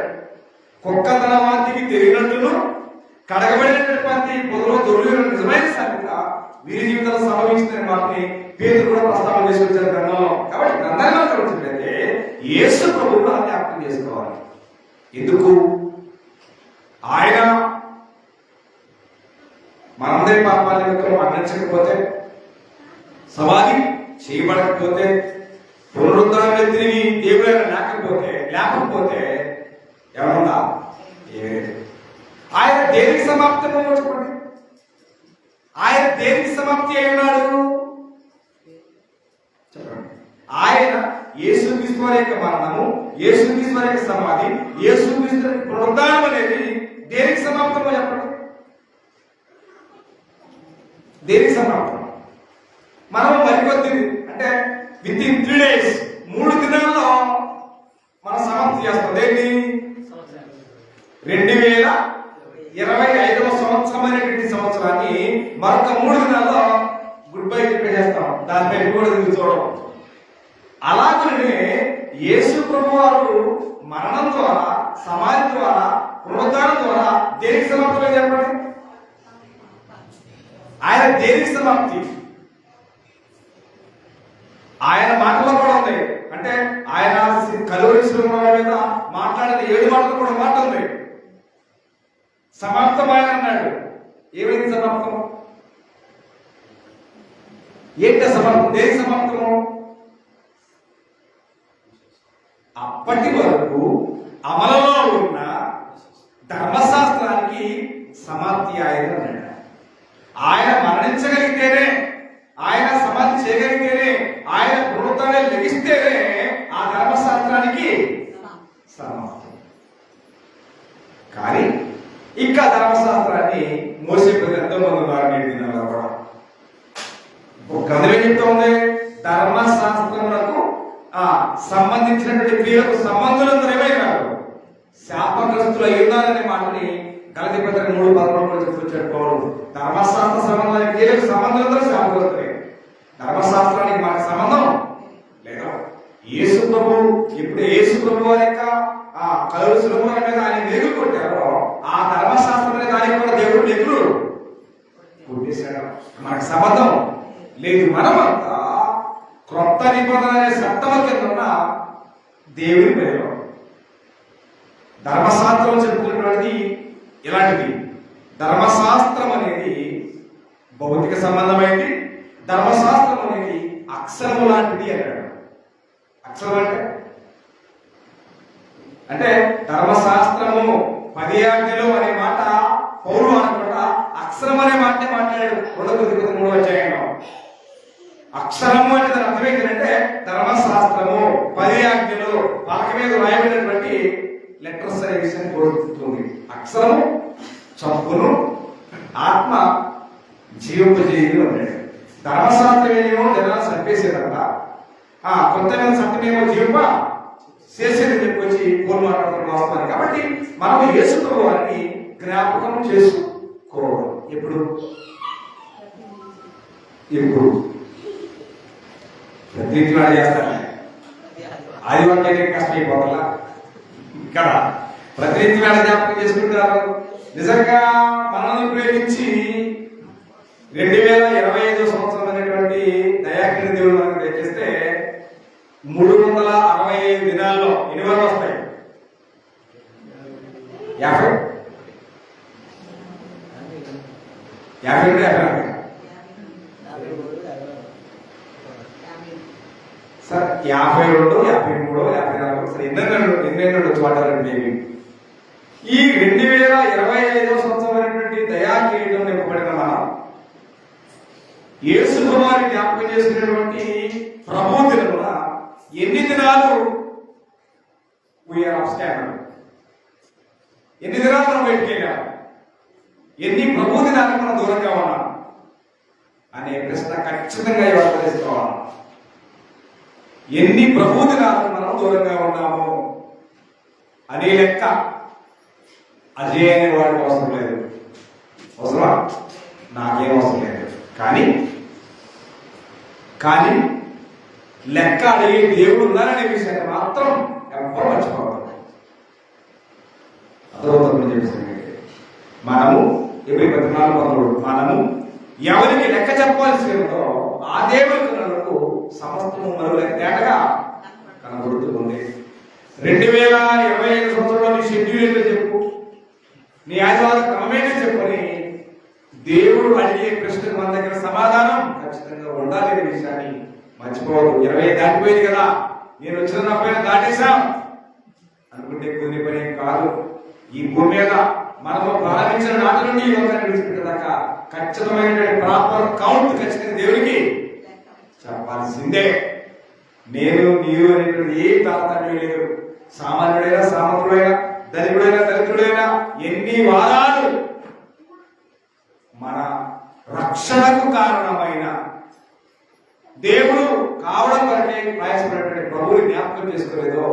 కుక్క తన వాంతికి తిరిగినట్టును కడగబడినటువంటి పంది పొదలో దొరుకుతున్న నిజమైన సంగత వీరి జీవితంలో సంభవించిన మాటని పేతురు కూడా ప్రస్తావన చేసుకొచ్చారు గ్రంథంలో. కాబట్టి గ్రంథంలో కలుగుతుందంటే యేసు ప్రభువు కూడా జ్ఞాపకం చేసుకోవాలి. ఎందుకు? ఆయన మనందరి పాపాల నిమిత్తం మరణించకపోతే, సమాధి చేయబడకపోతే, పునరుద్ధరణ తిరిగి దేవుడు లేకపోతే ఎవరుందా? ఏమీ. ఆయన దేనికి సమాప్తమో చెప్పండి. ఆయన దేనికి సమాప్తి అయినాడు చెప్పండి. ఆయన యేసుక్రీస్తు వారి యొక్క మరణము, యేసుక్రీస్తు వారి యొక్క సమాధి, యేసుక్రీస్తు పునరుద్ధానం అనేది దేనికి సమాప్తమో చెప్పండి. దేనికి సమాప్తం? మనం మరికొద్ది అంటే విత్ ఇన్ 3 days 3 దినాల్లో మనం సమాప్తి చేస్తాం. దేన్ని? 2025వ సంవత్సరం అనేటువంటి సంవత్సరాన్ని మరొక 3 దినాల్లో గుడ్ బై చెప్పే చేస్తాం. దానిపై కూడా చూడడం. అలాగనే యేసు ప్రభు వారు మరణం ద్వారా, సమాధి ద్వారా, పునరుద్ధానం ద్వారా దేనికి సమాప్తమై చెప్పండి. ఆయన దేనికి సమాప్తి? ఆయన మాటలో కూడా ఉంది. అంటే ఆయన కలువరి శిలువ మీద మాట్లాడిన 7 మాటలు కూడా మాట ఉంది. సమాప్తం ఆయన అన్నాడు. ఏమైంది సమాప్తం? ఏంటి సమాప్తం? దేనికి సమాప్తము? అప్పటి వరకు అమలులో ఉన్న ధర్మశాస్త్రానికి సమాప్తి ఆయన అన్నాడు. ఆయన మరణించగలిగితేనే, ఆయన సమాధి చేయగలిగితేనే, ఆయన పునరుద్ధరణ లభిస్తేనే ఆ ధర్మశాస్త్రానికి సమాప్తి. కానీ ఇంకా ధర్మశాస్త్రాన్ని మోసే ఎంతోమంది ఉన్నారు నేటి దినాల్లో కూడా. ఒక గ్రంథం ఏం చెప్తా ఉంది? ధర్మశాస్త్రములకు సంబంధించినటువంటి క్రియలకు సంబంధులందరూ ఏమైనారు? శాపగ్రస్తులు అయ్యున్నారనే మాటని గలతీ పత్రిక 3:11 చెప్పుకొచ్చాడు పౌలు. ధర్మశాస్త్ర సంబంధాల క్రియలకు సంబంధులందరూ శాపగ్రస్తులే. ధర్మశాస్త్రానికి మనకు సంబంధం లేదు. యేసు ప్రభు ఇప్పుడు యేసు ప్రభు వారి యొక్క కలువరి శిలువ మీద ఆయన వెలుగు కొట్టారో ఆ ధర్మశాస్త్రం మీద దానికి కూడా దేవుడు వెలుగు కొట్టేశాడు. మనకు సంబంధం లేదు. మనమంతా క్రొత్త నిబంధన అనే సప్తమ కింద ఉన్న దేవుని పేరు. ధర్మశాస్త్రం చెప్పుకున్నటువంటిది ఇలాంటిది. ధర్మశాస్త్రం అనేది భౌతిక సంబంధమైనది. ధర్మశాస్త్రం అనేది అక్షరము లాంటిది అన్నాడు. అక్షరం అంటే ధర్మశాస్త్రము 10 ఆజ్ఞలు అనే మాట పౌలు అనుకుంటా అక్షరం అనే మాటనే మాట్లాడాడు 2 కొరింథీయులకు 3వ అధ్యాయంలో. అక్షరము అంటే దాని అర్థం ఏంటంటే ధర్మశాస్త్రము, 10 ఆజ్ఞలు, పలక మీద రాయబడినటువంటి లెటర్స్ అనే విషయాన్ని కోరుతుంది. అక్షరము చంపును, ఆత్మ జీవింపజేయును అన్నాడు. ధర్మశాస్త్రం ఏమో జనాలు చంపేసేదంట, కొంతమంది సత్యమేమో జీవింప చేసేదని చెప్పొచ్చి పోలు మాట్లాడుతున్న వాస్తవాన్ని. కాబట్టి మనం యేసు ప్రభు వారిని జ్ఞాపకం చేసుకోవాలి. ఎప్పుడు ప్రతి వాడు చేస్తాను. ఆదివారం కష్టమైపోవాలా? ఇక్కడ ప్రతినిధి వేళ జ్ఞాపకం చేసుకుంటారు. నిజంగా మనల్ని ప్రేమించి 2025వ సంవత్సరం అనేటువంటి దయాకరణ దేవుడు మనకు దయచేస్తే 365 దినాల్లో ఎన్ని వరకు వస్తాయి? 50 సార్ 52, 53, 54 సార్ ఎన్నెన్నో చూడాలండి. ఈ 2025వ సంవత్సరం అనేటువంటి దయా కిరీటం నింపబడిన మనం యేసు కుమారుని జ్ఞాపకం చేసుకునేటువంటి ప్రభు దినమున ఎన్ని దినాలు ఎన్ని దినాలు మనం బయటికి వెళ్ళాం? ఎన్ని ప్రభు దినాలకు మనం దూరంగా ఉన్నాం అనే ప్రశ్న ఖచ్చితంగా ఇవాళ తెలుసుకోవాలి. ఎన్ని ప్రభు దినాలకు మనం దూరంగా ఉన్నాము అనే లెక్క అజయ్ అనే వాడికి అవసరం లేదు. అవసరమా? నాకేం అవసరం లేదు. కానీ లెక్క అడిగే దేవుడు ఉన్నారనే విషయాన్ని మాత్రం ఎవ్వరూ మర్చిపోవద్దు. అదొకటి చెప్పేసి మనము 14 మనము ఎవరికి లెక్క చెప్పాల్సి ఉందో ఆ దేవుడి కనులకు సమస్తము మరులైన తేటగా కనబడుతుంది. 2025 సంవత్సరంలో నీ షెడ్యూల్ ఏంటో చెప్పు, నీ ఆదివారం క్రమేణా చెప్పని దేవుడు అడిగే ప్రశ్నకు మన దగ్గర సమాధానం ఖచ్చితంగా ఉండాలనే విషయాన్ని మర్చిపోవద్దు. 20 దాటిపోయింది కదా, నేను వచ్చిన 40 దాటేశాం అనుకుంటే కొన్ని పని కాదు. ఈ భూమి మీద మనము ప్రారంభించిన నాటి నుండి ఈ లోకాన్ని విడిచిపెట్టేదాకా ఖచ్చితమైన ప్రాపర్ కౌంట్ ఖచ్చితంగా దేవుడికి చెప్పాల్సిందే. నేను నీవు అనేటువంటి ఏ తారతమ్యం లేదు. సామాన్యుడైనా సామంతుడైనా, ధనికుడైనా దరిద్రుడైనా, ఎన్ని వారాలు మన రక్షణకు కారణమైన దేవుడు కావడం వరకే ప్రయాసపడినటువంటి ప్రభువుని జ్ఞాపకం చేసుకోలేదో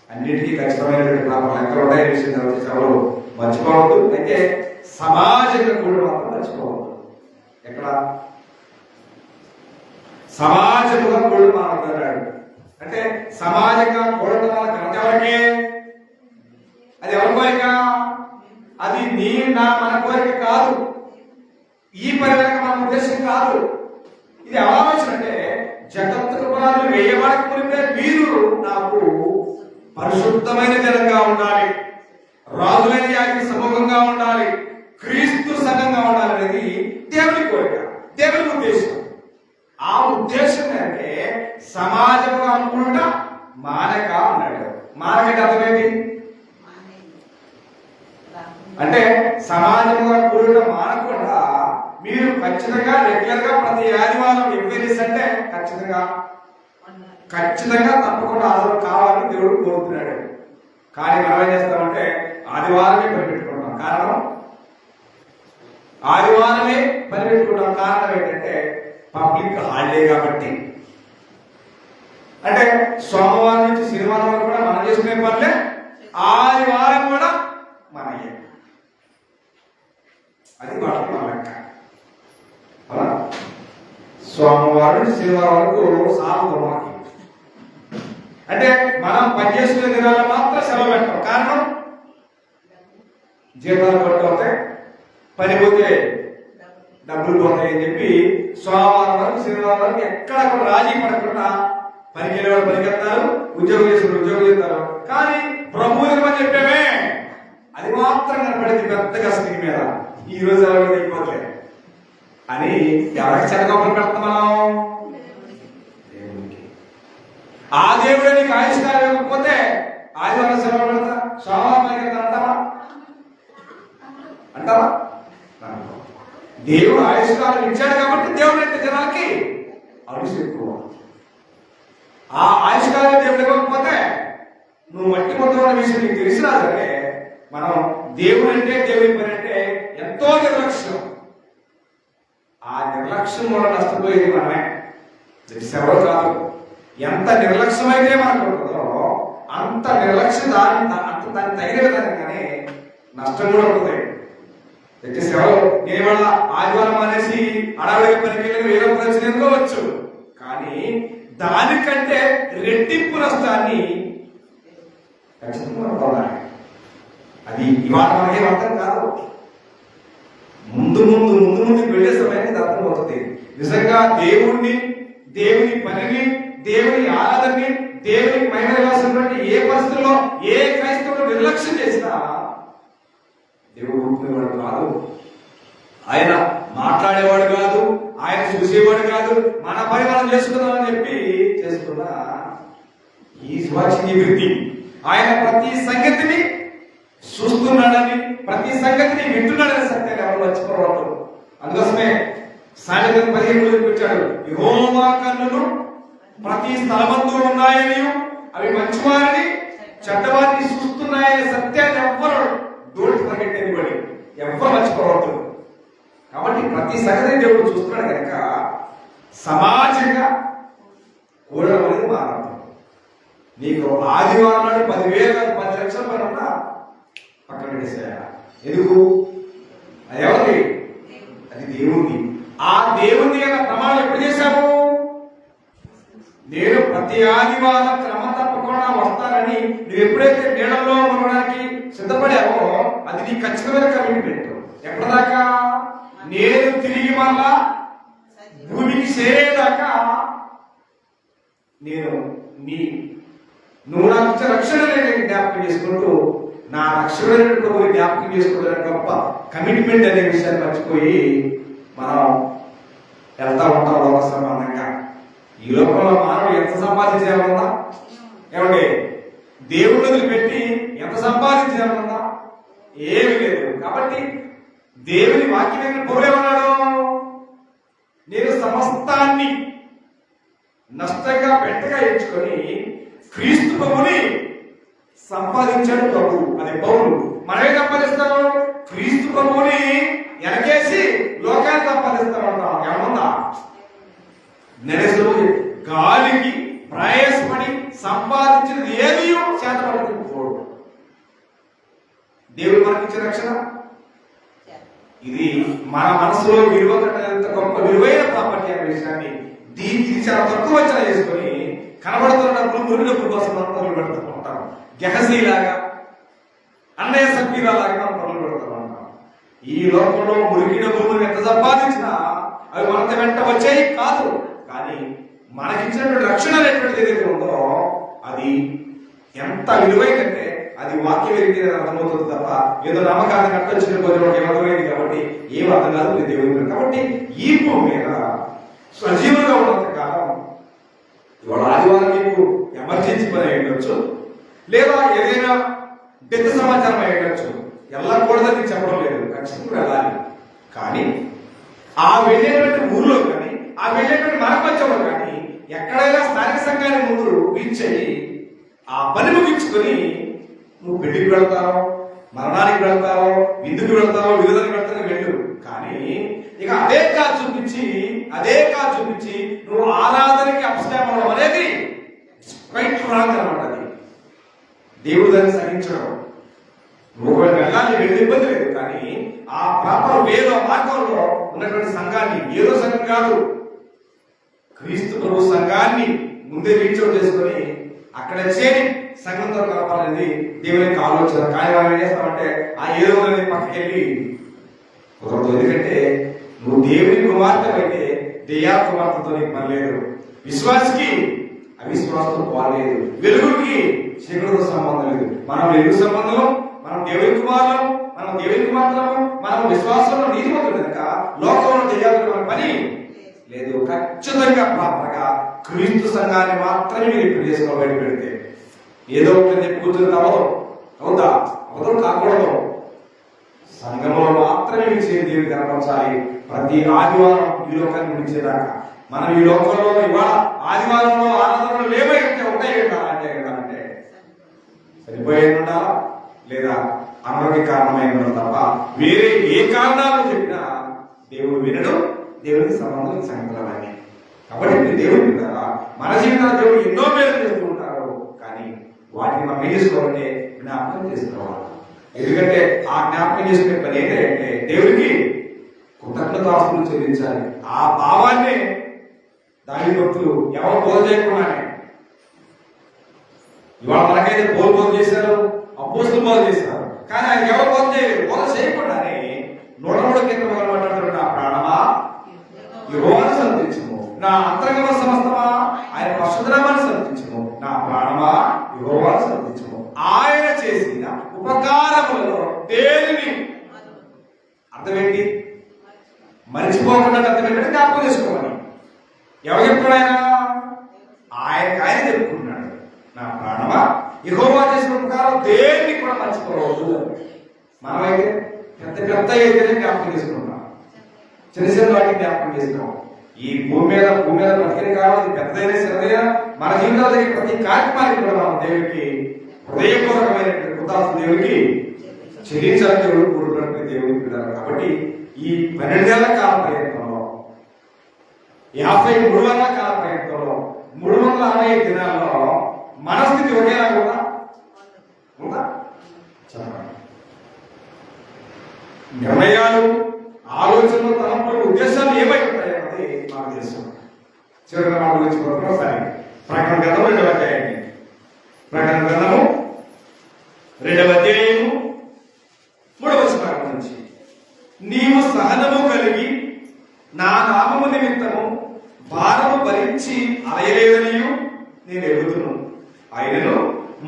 అన్నిటికీ ఖచ్చితమైనటువంటి ప్రాపర్ లెక్కలు ఉంటాయని విషయం ఎవరు మర్చిపోవద్దు. అయితే సమాజంగా కూడా మాత్రం మర్చిపోవద్దు. ఎక్కడ సమాజంగా కూడా మాట్లాడాడు అంటే సమాజంగా కూడటం వల్ల ఘనత ఎవరికే? అది ఎవరి కోరిక? అది నీ నా మన కోరిక కాదు. ఈ పరిణామం మన ఉద్దేశం కాదు. ఇది ఎలా వచ్చినంటే జగత్తుకు పునాదులు వేయబడక మునిపే మీరు నాకు పరిశుద్ధమైన జనంగా ఉండాలి, రాజులైన యాజకుల సమూహంగా ఉండాలి, క్రీస్తు సంఘంగా ఉండాలి అనేది దేవుని కోరిక, దేవుని ఉద్దేశం. ఆ ఉద్దేశం అంటే సమాజంగా అనుకుంటా మానక అన్నాడు. మానకంటే అర్థమేంటి అంటే సమాజంగా కూడా మానకుండా మీరు ఖచ్చితంగా రెగ్యులర్ గా ప్రతి ఆదివారం ఎవ్రీస్ అంటే ఖచ్చితంగా తప్పకుండా ఆదివారం కావాలని దేవుడు కోరుతున్నాడు. కానీ మనం ఏం చేస్తామంటే ఆదివారమే పనిపెట్టుకుంటాం. కారణం ఆదివారమే పనిపెట్టుకుంటాం. కారణం ఏంటంటే పబ్లిక్ హాలిడే కాబట్టి. అంటే సోమవారం నుంచి శనివారం వరకు కూడా మనం చేసుకునే పనులే ఆదివారం కూడా మనయ్యే. అది మన లెక్క. సోమవారం నుంచి శనివారం వరకు సాగు మనకి. అంటే మనం పనిచేసుకునే దినాల్లో మాత్రం సెలవు పెట్టాం. కారణం జీతాలు కొట్టవుతాయి, పని పోతే డబ్బులు పోతాయని చెప్పి సోమవారం వరకు శనివారం వరకు ఎక్కడక్కడ రాజీ పడకుండా పనికి వెళ్ళేవాడు పనికెళ్తారు, ఉద్యోగం చేసిన ఉద్యోగం చేస్తారు. కానీ ప్రభువు అని చెప్పామే అది మాత్రం కనపడింది పెద్దగా స్క్రీన్ మీద. ఈ రోజు ఎలా అయిపోతుంది అని ఎవరికి చెడగొప్పలు పెడతాం మనం? దేవుడికి. ఆ దేవుడే నీకు ఆయుష్కారం ఇవ్వకపోతే ఆదివారం సెలవు పెడతా, సోమవారం పనికి అంటావా? అంటావా? దేవుడు ఆయుష్కాలం ఇచ్చాడు కాబట్టి దేవుడు అంటే జనాలకి ఆయుష్ ఎక్కువ. ఆ ఆయుష్కాలం దేవుడు ఇవ్వకపోతే నువ్వు మట్టి మొత్తం విషయం నీకు తెలిసినా సరే మనం దేవుడు అంటే దేవుడి పని అంటే ఎంతో నిర్లక్ష్యం. ఆ నిర్లక్ష్యం వల్ల నష్టపోయేది మనమే, ఎవరో కాదు. ఎంత నిర్లక్ష్యం అయితే మనకు ఉంటుందో అంత నిర్లక్ష్యం దాన్ని తగిన విధంగానే నష్టం కూడా ఉంటుంది. సెలవు నేను ఇవాళ ఆదివారం అనేసి అడవి పనికి వెళ్ళి వేరే వచ్చినందుకోవచ్చు, కానీ దానికంటే రెట్టింపు నష్టాన్ని ఖచ్చితంగా పొందాలి. అది ఇవాళ మనకేం అర్థం కాదు. ముందు వెళ్ళే సమయానికి అర్థం అవుతుంది. నిజంగా దేవుణ్ణి, దేవుని పనిని, దేవుని ఆరాధనని, దేవునికి మహిమ ఇవ్వాల్సినటువంటి ఏ పరిస్థితుల్లో ఏ క్రైస్తవుడు నిర్లక్ష్యం చేసినా దేవుడు ఊరుకునేవాడు కాదు, ఆయన మాట్లాడేవాడు కాదు, ఆయన చూసేవాడు కాదు. మన పని మనం చేసుకుందామని చెప్పి చేసుకున్నా ఈజ్ వాచింగ్ ఎవ్రీథింగ్. ఆయన ప్రతి సంగతిని చూస్తున్నాడని, ప్రతి సంగతిని వింటున్నాడని సత్యాన్ని ఎవరు మర్చిపోవద్దు. అందుకోసమే సామెతలు 15 పెట్టాడు, యెహోవా కన్నులు ప్రతి స్థలమందు ఉన్నాయని, అవి మంచివారిని చెడ్డవారిని చూస్తున్నాయని సత్యాన్ని ఎవ్వరు డోంట్ ఫర్గెట్ ఎనీబడీ, ఎవ్వరు మర్చిపోవద్దు. కాబట్టి ప్రతి సంగతిని దేవుడు చూస్తున్నాడు కనుక సమాజంగా కూడడం అనేది మారదు. నీకు ఆదివారం నాడు 10,000 10 లక్షల పైన ఉన్నా పక్కన పెట్టేసాయా? ఎందుకు? అది ఎవరిది? అది దేవుడిది. ఆ దేవుడిది అన్న ప్రమాణం ఎప్పుడు చేశాము? నేను ప్రతి ఆదివారం క్రమం తప్పకుండా వస్తానని నువ్వు ఎప్పుడైతే నీళ్ళలో ఉండడానికి సిద్ధపడావో అది నీ ఖచ్చితమైన కమిట్మెంట్. ఎప్పటిదాకా? నేను తిరిగి మళ్ళా భూమికి చేరేదాకా నేను నువ్వు నాకు ఇచ్చే రక్షణ నేను జ్ఞాపకం చేసుకుంటూ నా రక్షణ జ్ఞాపకం చేసుకోవడానికి గొప్ప కమిట్మెంట్ అనే విషయాన్ని మర్చిపోయి మనం వెళ్తా ఉంటాం లోక సంబంధంగా. ఈ లోకంలో మానవుడు ఎంత సంపాదించేమన్నా ఏమండి? దేవుడు వదిలిపెట్టి ఎంత సంపాదించేమన్నా ఏమి లేదు. కాబట్టి దేవుని వాక్యం దగ్గర పౌలేమన్నాడు, నేను సమస్తాన్ని నష్టంగా పెట్టగా ఎంచుకొని క్రీస్తు ప్రభుని సంపాదించాడు ప్రభు. అది పౌలు. మనమే సంపాదిస్తాము, క్రీస్తు ప్రభుని వెనకేసి లోకాన్ని సంపాదిస్తామంటాం. ఏమన్నా నెలసలు గాలికి ప్రయాసపడి సంపాదించినది ఏది చేతపడుతుంది. దేవుడు మనకిచ్చే రక్షణ ఇది మన మనసులో విలువ కట్టినంత గొప్ప విలువైన ప్రాపర్టీ అనే విషయాన్ని దీనికి చాలా తక్కువ అంచనా చేసుకొని కనబడుతున్న డబ్బులు మురుగు డబ్బుల కోసం మనం పనులు పెడుతూ ఉంటాం. గెహసీలాగా అన్నయ్య సభ్యులాగా మనం పనులు పెడుతూ ఉంటాం. ఈ లోకంలో మురికి డబ్బులు ఎంత సంపాదించినా అవి మనత వెంట వచ్చాయి కాదు. కానీ మనకిచ్చినటువంటి రక్షణ అనేటువంటిది ఏదైతే ఉందో అది ఎంత విలువైందంటే అది వాక్య వెలిగితే అర్థమవుతుంది తప్ప ఏదో నమ్మకాన్ని కట్టొచ్చిన పోయిన అర్థమైంది కాబట్టి ఏం అర్థం కాదు దేవుడు. కాబట్టి ఈ భూమి మీద సజీవంగా ఉన్నంత కాలం ఇవాళ ఆదివారం మీకు ఎమర్జెన్సీ పని అయి ఉండొచ్చు, లేదా ఏదైనా పెద్ద సమాచారం అయి ఉండొచ్చు. వెళ్ళకూడదని చెప్పడం లేదు, ఖచ్చితంగా వెళ్ళాలి. కానీ ఆ వెళ్ళేటువంటి ఊర్లో కానీ ఆ వెళ్ళేటువంటి మనపంచంలో కానీ ఎక్కడైనా స్థానిక సంఘాన్ని ముందు వీల్చేయి ఆ పని ముగించుకొని నువ్వు పెళ్లికి వెళ్తావు, మరణానికి వెళ్తావు, విందుకు వెళ్తావు, విడుదలకు వెళ్తావు వెళ్ళు. కానీ ఇక అదే కాదు చూపించి నువ్వు ఆరాధనకి అపస్టాపడం అనేది క్వైట్ రాంగ్ అనమాట. అది దేవుడు దాన్ని సహించడం. నువ్వు వెళ్ళాలి, వెళ్ళి ఇబ్బంది లేదు. కానీ ఆ ప్రాపర్ వేలో మార్గంలో ఉన్నటువంటి సంఘాన్ని, ఏదో సంఘం కాదు, క్రీస్తు ప్రభు సంఘాన్ని ముందే రీచ్ అవుట్ చేసుకొని అక్కడ చేరి సంఘంతో కలపాలనేది దేవునికి ఆలోచన. కానీ మనం ఏం చేస్తామంటే ఆ ఏదో అనేది పక్కకి వెళ్ళి కుదరదు. ఎందుకంటే నువ్వు దేవుని కుమార్తె అయితే దెయ్యా కుమార్తెతో నీకు పని లేదు. విశ్వాసకి అవిశ్వాసంతో పోలేదు, వెలుగుకి చీకటితో సంబంధం లేదు. మనం వెలుగు సంబంధం, మనం దేవుని కుమారులం, మనం దేవుని కుమార్తెలము, మనం విశ్వాసంలో నీతిమంతులు కనుక లోకంలో దెయ్యాలతో మన పని లేదు. ఖచ్చితంగా ప్రాపర్గా క్రీస్తు సంఘాన్ని మాత్రమే మీరు ఇప్పుడు చేసుకోవాలి. బయట పెడితే ఏదో ఒకటి కూర్చుని అవుదా కాకూడదు. సంఘంలో మాత్రమే మీరు చేరి దేవుని కనపరచాలి. ప్రతి ఆదివారం ఈ లోకాన్ని గురించేదాకా మనం ఈ లోకంలో ఇవాళ ఆదివారంలో ఆరాధనలు లేవైతే ఉంటాయి అంటే సరిపోయేది ఉండాలా, లేదా అనారోగ్య కారణమై ఉండడం తప్ప వేరే ఏ కారణాలు చెప్పినా దేవుడు వినడం, దేవునికి సంబంధం సంకలనాన్ని. కాబట్టి మీరు దేవుడు వింటారా? మన జీవితాలు దేవుడు ఎన్నో మేలు చేస్తూ ఉంటారు. కానీ వాటిని మనం ఏం చేసుకోవాలంటే జ్ఞాపకం చేసుకోవాలి. ఎందుకంటే ఆ జ్ఞాపకం చేసుకునే పని ఏంటంటే దేవుడికి కృతజ్ఞతాస్తులు చెల్లించాలి. ఆ భావాన్ని దాని భక్తులు ఎవరు బోధ చేయకుండానే ఇవాళ మనకైతే బోధ చేశారు, అపోస్తులు బోధ చేశారు. కానీ ఆయన ఎవరు బోధ చేయలేదు. బోధ చేయకుండానే 103 కింద మొదలు మాట్లాడుతున్న నా ప్రాణమా యెహోవాను స్తుతించుము, నా అంతరంగమ సమస్తమా ఆయన పరిశుద్ధనామాన్ని స్తుతించుము, నా ప్రాణమా యెహోవాను స్తుతించుము. ఆయన చేసిన ఉపకారములలో దేనిని అర్థమేంటి? మర్చిపోకుండా అర్థం ఏంటంటే జ్ఞాపకం చేసుకోవాలి. ఎవరు చెప్తున్నాడు? ఆయన చెప్పుకుంటున్నాడు, నా ప్రాణమా యెహోవా చేసిన ఉపకారం దేన్ని కూడా మర్చిపోవద్దు. మనమైతే పెద్ద అయితేనే జ్ఞాపకం చేసుకుంటున్నాం, చిన్న చిన్న వాటిని జ్ఞాపకం చేసుకున్నాం. ఈ భూమి మీద బ్రతికిన కాలం పెద్దదైనా చిన్నదైనా మన జీవితాల దగ్గర ప్రతి కార్యక్రమానికి కూడా మనం దేవుడికి హృదయపూర్వకమైనటువంటి కృతజ్ఞత దేవుడికి చెల్లించాలని దేవుడు కోరుకున్నటువంటి దేవుడికి విధానం. కాబట్టి ఈ 12 ఏళ్ల కాల ప్రయత్నంలో 53 ఏళ్ల కాల ప్రయత్నంలో 365 దినాల్లో మన స్థితి ఒకేలా ఉందా? చెప్పండి. నిర్ణయాలు, ఆలోచనలు, తలంపులు, ఉద్దేశాలు ఏమై ఉంటాయి అన్నది మనకు తెలుసు. చివరిగా మన గురించి ఒకసారి ప్రకటన గ్రంథం 2వ అధ్యాయం. ప్రకటన గ్రంథము 2వ అధ్యాయము 3వ వచనం నుంచి, నీవు సహనము కలిగి నా నామము నిమిత్తము భారము భరించి అలయలేదనియు నేను ఎరుగుతున్నాను. ఆయనను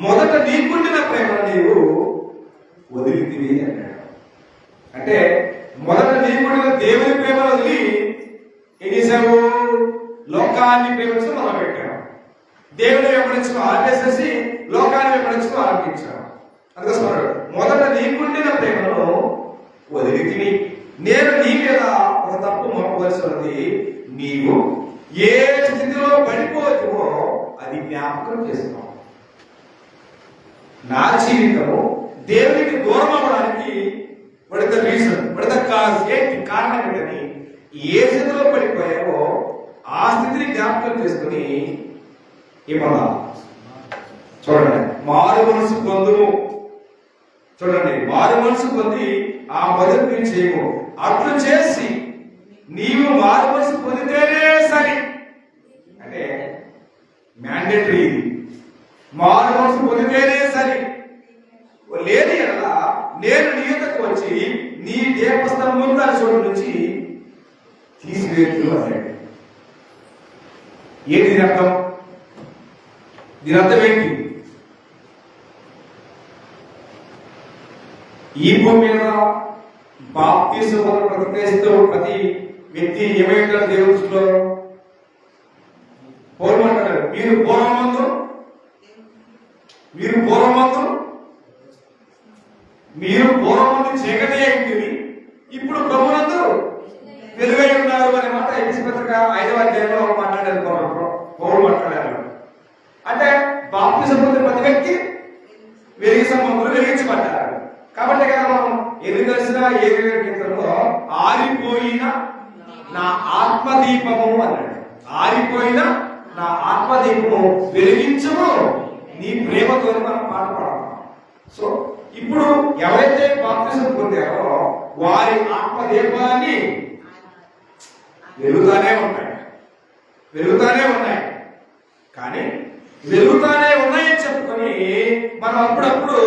మొదట నీకుండిన ప్రేమను నీవు వదిలితివి అన్నాడు. అంటే మొదట నీకుండిన దేవుని ప్రేమను వదిలి ఏం చేశావు? లోకాన్ని ప్రేమించడం మొదలుపెట్టావు. దేవుని వెంబడించడం ఆపేసేసి లోకాన్ని వెంబడించడం ఆరంభించావు. అందుకోసం మొదట నీకుండిన ప్రేమను వదిలితివి. నేను నీ మీద ఒక తప్పు మోపవలసి ఉన్నది. నీవు ఏ స్థితిలో పడిపోతువో అది జ్ఞాపకం చేసుకో. నా జీవితము దేవునికి దూరం అవ్వడానికి కారణం ఏంటని ఏ స్థితిలో పడిపోయావో ఆ స్థితిని జ్ఞాపకం చేసుకుని ఇవ్వాల. చూడండి, మారు మనసు పొందుము. చూడండి, మారు మనసు పొంది ఆ మొదటి చేయము. అట్లు చేసి నీవు మారు మనసు పొందితేనే సరి. అంటే మ్యాండేటరీ ఇది. మారు మనసు పొందితేనే సరి. లేదు ఎలా నేను నీ యొద్దకు వచ్చి నీ దీపస్తంభం దాని చోటు నుంచి తీసివేస్తూ అన్నాడు. ఏంటి దీని అర్థం? దీని అర్థం ఏంటి? ఈ భూమి మీద బాప్తిస్మం ప్రతిష్ఠిస్తూ ప్రతి వ్యక్తి ఏమైంటారు దేవుని దృష్టిలో? పూర్వమంటారు, మీరు పూర్వమందు చీకటి అయింది, ఇప్పుడు ప్రభునందు వెలుగై ఉన్నారు అనే మాట ఎఫెసీ పత్రిక 5వ అధ్యాయంలో మాట్లాడారు. పౌలు మాట్లాడారు. అంటే బాప్తిస్మం పొందిన ప్రతి వ్యక్తి వెలిగి సంబంధంలో వెలిగించబడ్డారు. కాబట్టి కదా మనం ఎన్ని కలిసిన ఏది కీర్తనలో ఆరిపోయిన నా ఆత్మదీపము అన్నాడు. ఆరిపోయిన నా ఆత్మదీపము వెలిగించము నీ ప్రేమతో మనం పాట పాడతాం. సో ఇప్పుడు ఎవరైతే బాప్తిస్మం పొందారో వారి ఆత్మదీపాన్ని వెలుగుతానే ఉన్నాయి. కానీ వెలుగుతానే ఉన్నాయని చెప్పుకొని మనం అప్పుడప్పుడు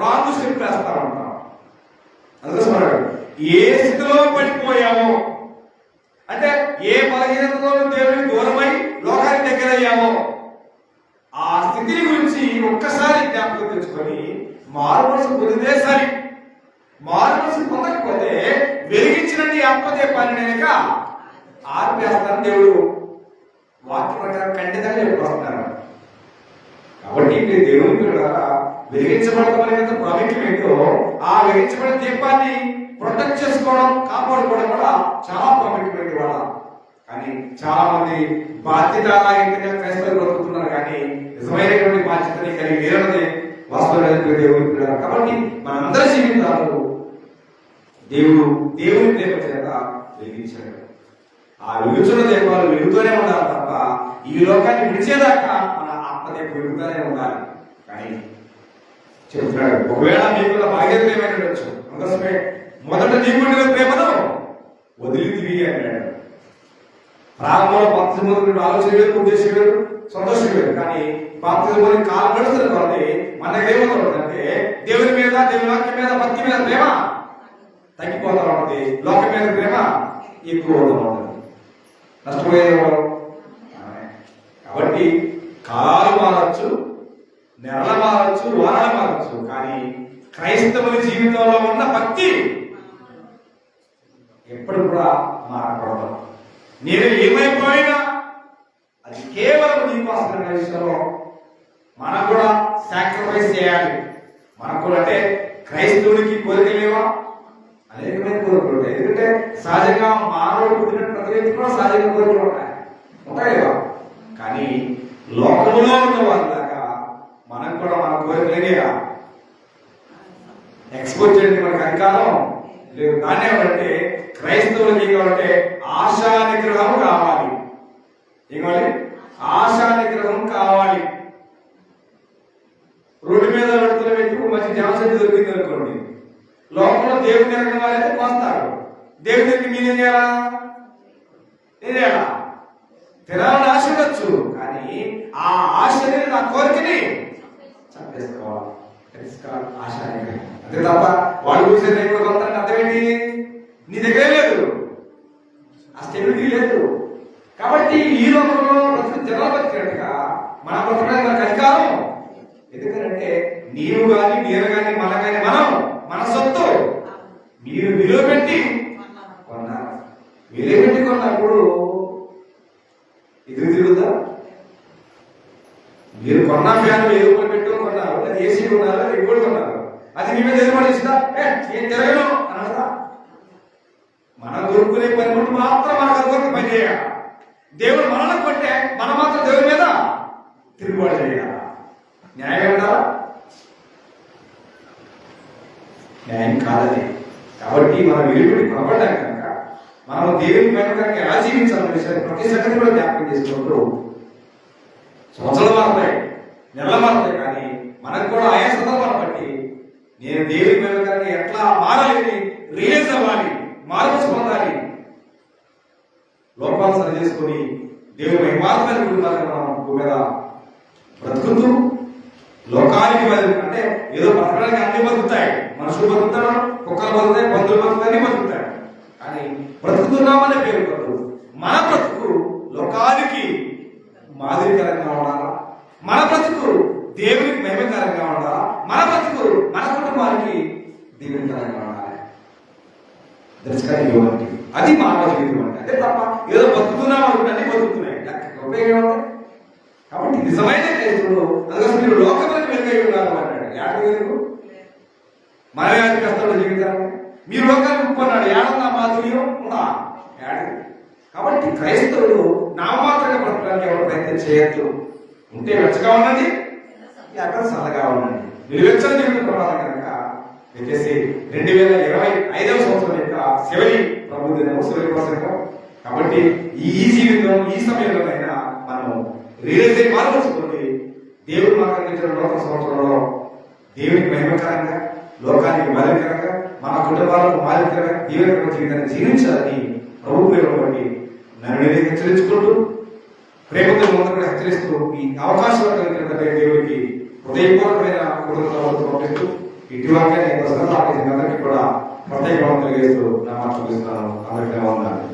రాంగ్ స్టెప్ వేస్తా ఉంటాం. అందుకోసం ఏ స్థితిలో పడిపోయామో, అంటే ఏ బలహీనతలో దేవునికి దూరమై లోకానికి దగ్గరయ్యామో ఆ స్థితిని గురించి ఒక్కసారి జ్ఞాపకం తెచ్చుకొని మారు మనసు పొందితే సరి. మారు మనసు పొందకపోతే వెలిగించిన ఆత్మదీపాన్ని నేనక ఆర్పేస్తాను దేవుడు వాక్య ప్రకారం ఖండితంగా చెప్పిస్తున్నారు. కాబట్టి దేవుని ద్వారా వెలిగించబడతామనేది ప్రాముఖ్యం ఏంటో ఆ వెలిగించబడిన దీపాన్ని ప్రొటెక్ట్ చేసుకోవడం, కాపాడుకోవడం కూడా చాలా ప్రాముఖ్యమైనది వాళ్ళ. కానీ చాలా మంది బాధ్యతాయుతంగా క్రైస్తవులు బ్రతుకుతున్నారు, కానీ నిజమైనటువంటి బాధ్యతని కలిగి లేరన్నది వాస్తవమైన దేవుని. కాబట్టి మనందరి జీవితాలు దేవుని ప్రేమ చేత వెలిగించాడు. ఆ వెలుగుతున్న దీపాలు వెలుగుతూనే ఉండాలి తప్ప ఈ లోకాన్ని విడిచేదాకా మన ఆత్మదీపం వెలుగుతూనే ఉండాలి. కానీ చెప్తున్నాడు, ఒకవేళ మీకు బాధ్యత ఏమైనా ఉండొచ్చు, అందుకోసమే మొదట నీకుండిన ప్రేమను వదిలితివి అన్నాడు. ప్రారంభంలో బాప్తిస్మం ఆలోచన వేరు, ఉద్దేశం వేరు, సంతోషం వేరు. కానీ బాప్తిస్మం కాలం గడుస్తున్న వాళ్ళని మనకేమవుతుందంటే దేవుని మీద, దేవుని వాక్యం మీద, భక్తి మీద ప్రేమ తగ్గిపోతా ఉంటుంది, లోకం మీద ప్రేమ ఎక్కువ అవుతూ ఉంటుంది. నష్టపోయేవాడు. కాబట్టి కాలాలు మారచ్చు, నెలలు మారచ్చు, వారాలు మారచ్చు, కానీ క్రైస్తవుల జీవితంలో ఉన్న భక్తి ఎప్పుడు కూడా మారకూడదు. నేను ఏమైపోయినా అది కేవలం నీకోసం విషయంలో మనం కూడా సాక్రిఫైస్ చేయాలి. మనకు కూడా అంటే క్రైస్తవుడికి కోరికలేవా? అనేకమైన కోరికలు ఉంటాయి. ఎందుకంటే సహజంగా మానవుడు పుట్టిన ప్రతి వ్యక్తి కూడా సహజంగా కోరికలు ఉంటాయి కదా. కానీ లోకంలో ఉన్న వాళ్ళలాగా మనకు కూడా మన కోరికలేగా ఎక్స్పోర్ట్ చేయడానికి మనకు అధికారం లేదు. దాన్ని ఏమంటే క్రైస్తవులకి ఏం కావాలంటే ఆశా నిగ్రహం కావాలి. ఏం కావాలి? ఆశా నిగ్రహం కావాలి. రోడ్డు మీద పెడుతున్న వ్యక్తి మంచి జనశక్తి దొరికింది అనుకోండి, లోకంలో దేవుని ఎరగిన వారైతే కోస్తారు. దేవుని దగ్గరికి మీరేం చేయాలా? తినాలని ఆశ ఉండొచ్చు, కానీ ఆ నా కోరికని చంపేసుకోవాలి. ఆశ అంతే తప్ప వాళ్ళు చూసే దేవుడు కొంత అర్థమేంటి, నీ దగ్గరే లేదు, ఆ స్టెబిలిటీ లేదు. కాబట్టి ఈ లోకంలో ప్రతి జనాలు బతికినట్టుగా మన బ్రతకడానికి మనకు అధికారం. ఎందుకంటే నీవు కానీ నేను కానీ మనం మన సొత్తు. మీరు విలువ పెట్టి కొన్నారు. విలువ పెట్టి కొన్నప్పుడు ఎదురు తిరుగుతా. మీరు కొన్న ఫ్యాన్ 1000 రూపాయలు పెట్టుకుని కొన్నారు, అది ఏసీ కొన్నారు, అది ఎక్కువ కొన్నారు, అది మీ మీద ఎదురుపడిస్తుందా? ఏం జరగను అన్నదా? మనం దొరుకునే పని నుండి మాత్రం మనకు అనుకోని పని చేయాలి. దేవుడు మనల్ని కొట్టే మనం మాత్రం దేవుడి మీద తిరుగుబాటు చేయాలి. న్యాయం అంటారా? న్యాయం కాదది. కాబట్టి మనం విలువడి కొనబడ్డాం కనుక మనం దేవుని వెనుకకి ఎలా జీవించాలనే విషయాన్ని ప్రతి సంగతి కూడా జ్ఞాపకం చేసుకున్నప్పుడు సంవత్సరాలు మారుతాయి, నెలలు మారుతాయి, కానీ మనకు కూడా ఆయా సందర్భాన్ని బట్టి నేను దేవుని వెనుకకి ఎట్లా మారాలని రియలైజ్ అవ్వాలి, మార్పు పొందాలి, లోపాలు సరి చేసుకుని దేవుని మహిమాత్మని కుటుంబాన్ని మనం భూమి మీద బ్రతుకుతూ లోకానికి అంటే ఏదో బ్రతకడానికి అన్ని బతుకుతాయి. మనుషులు బతుకుతాడు, కుక్కలు బతుకుతాయి, బంధువులు బతుకుతాయి, అన్ని బతుకుతాయి. కానీ బ్రతుకుతున్నామనే పేరు కాదు, మన బ్రతుకు లోకానికి మాదిరికరంగా ఉండాలా, మన బ్రతుకు దేవునికి మహిమకరంగా ఉండాలా, మన బ్రతుకు మన కుటుంబానికి దీవెనకరంగా ఉండాలి. దర్శకాన్ని అది మానవ జీవితం అంటే. అదే తప్ప ఏదో బతుకుతున్నాం అనుకుంటే బతుకుతున్నాయి ఉపయోగం. కాబట్టి నిజమైన క్రైస్తవుడు అందుకోసం మీరు లోకమైన వెలుగై ఉన్నారు అన్నాడు. ఏడ వెలుగు? మన వ్యాధి కష్టంలో జీవితాన్ని మీరు లోకాన్ని ఉప్పుకున్నాడు. ఏడన్నా మాధుర్యం ఉందా? ఏడ. కాబట్టి క్రైస్తవుడు నామమాత్రంగా బ్రతకడానికి ఎవరు ప్రయత్నం చేయొద్దు. ఉంటే వెచ్చగా ఉండండి, ఎక్కడ చల్లగా ఉండండి. నిలువెచ్చని జీవితం ప్రమాదం కనుక వచ్చేసి 2025వ సంవత్సరం యొక్క చివరి ప్రభు దినము, చివరి ప్రసంగం. కాబట్టి ఈ జీవితం ఈ సమయంలోనైనా మనం రియలైజ్ అయ్యి మార్చుకోండి. దేవుడు మాకు అందించిన నూతన సంవత్సరంలో దేవునికి మహిమకరంగా, లోకానికి మాదిరికరంగా, మన కుటుంబాలకు మాదిరికరంగా దీవెనకరమైన జీవితాన్ని జీవించాలని ప్రభు పేరు బట్టి నన్ను హెచ్చరించుకుంటూ ప్రేమతో ముందు హెచ్చరిస్తూ ఈ అవకాశం కలిగినటువంటి దేవుడికి హృదయపూర్వకమైన కృతజ్ఞతలు పంపిస్తూ ఇటీవలగా నేను అందరికీ కూడా ప్రత్యేక తెలియజేస్తూ నా మాట చూపిస్తున్నాను. అందరికీ వందనాలు.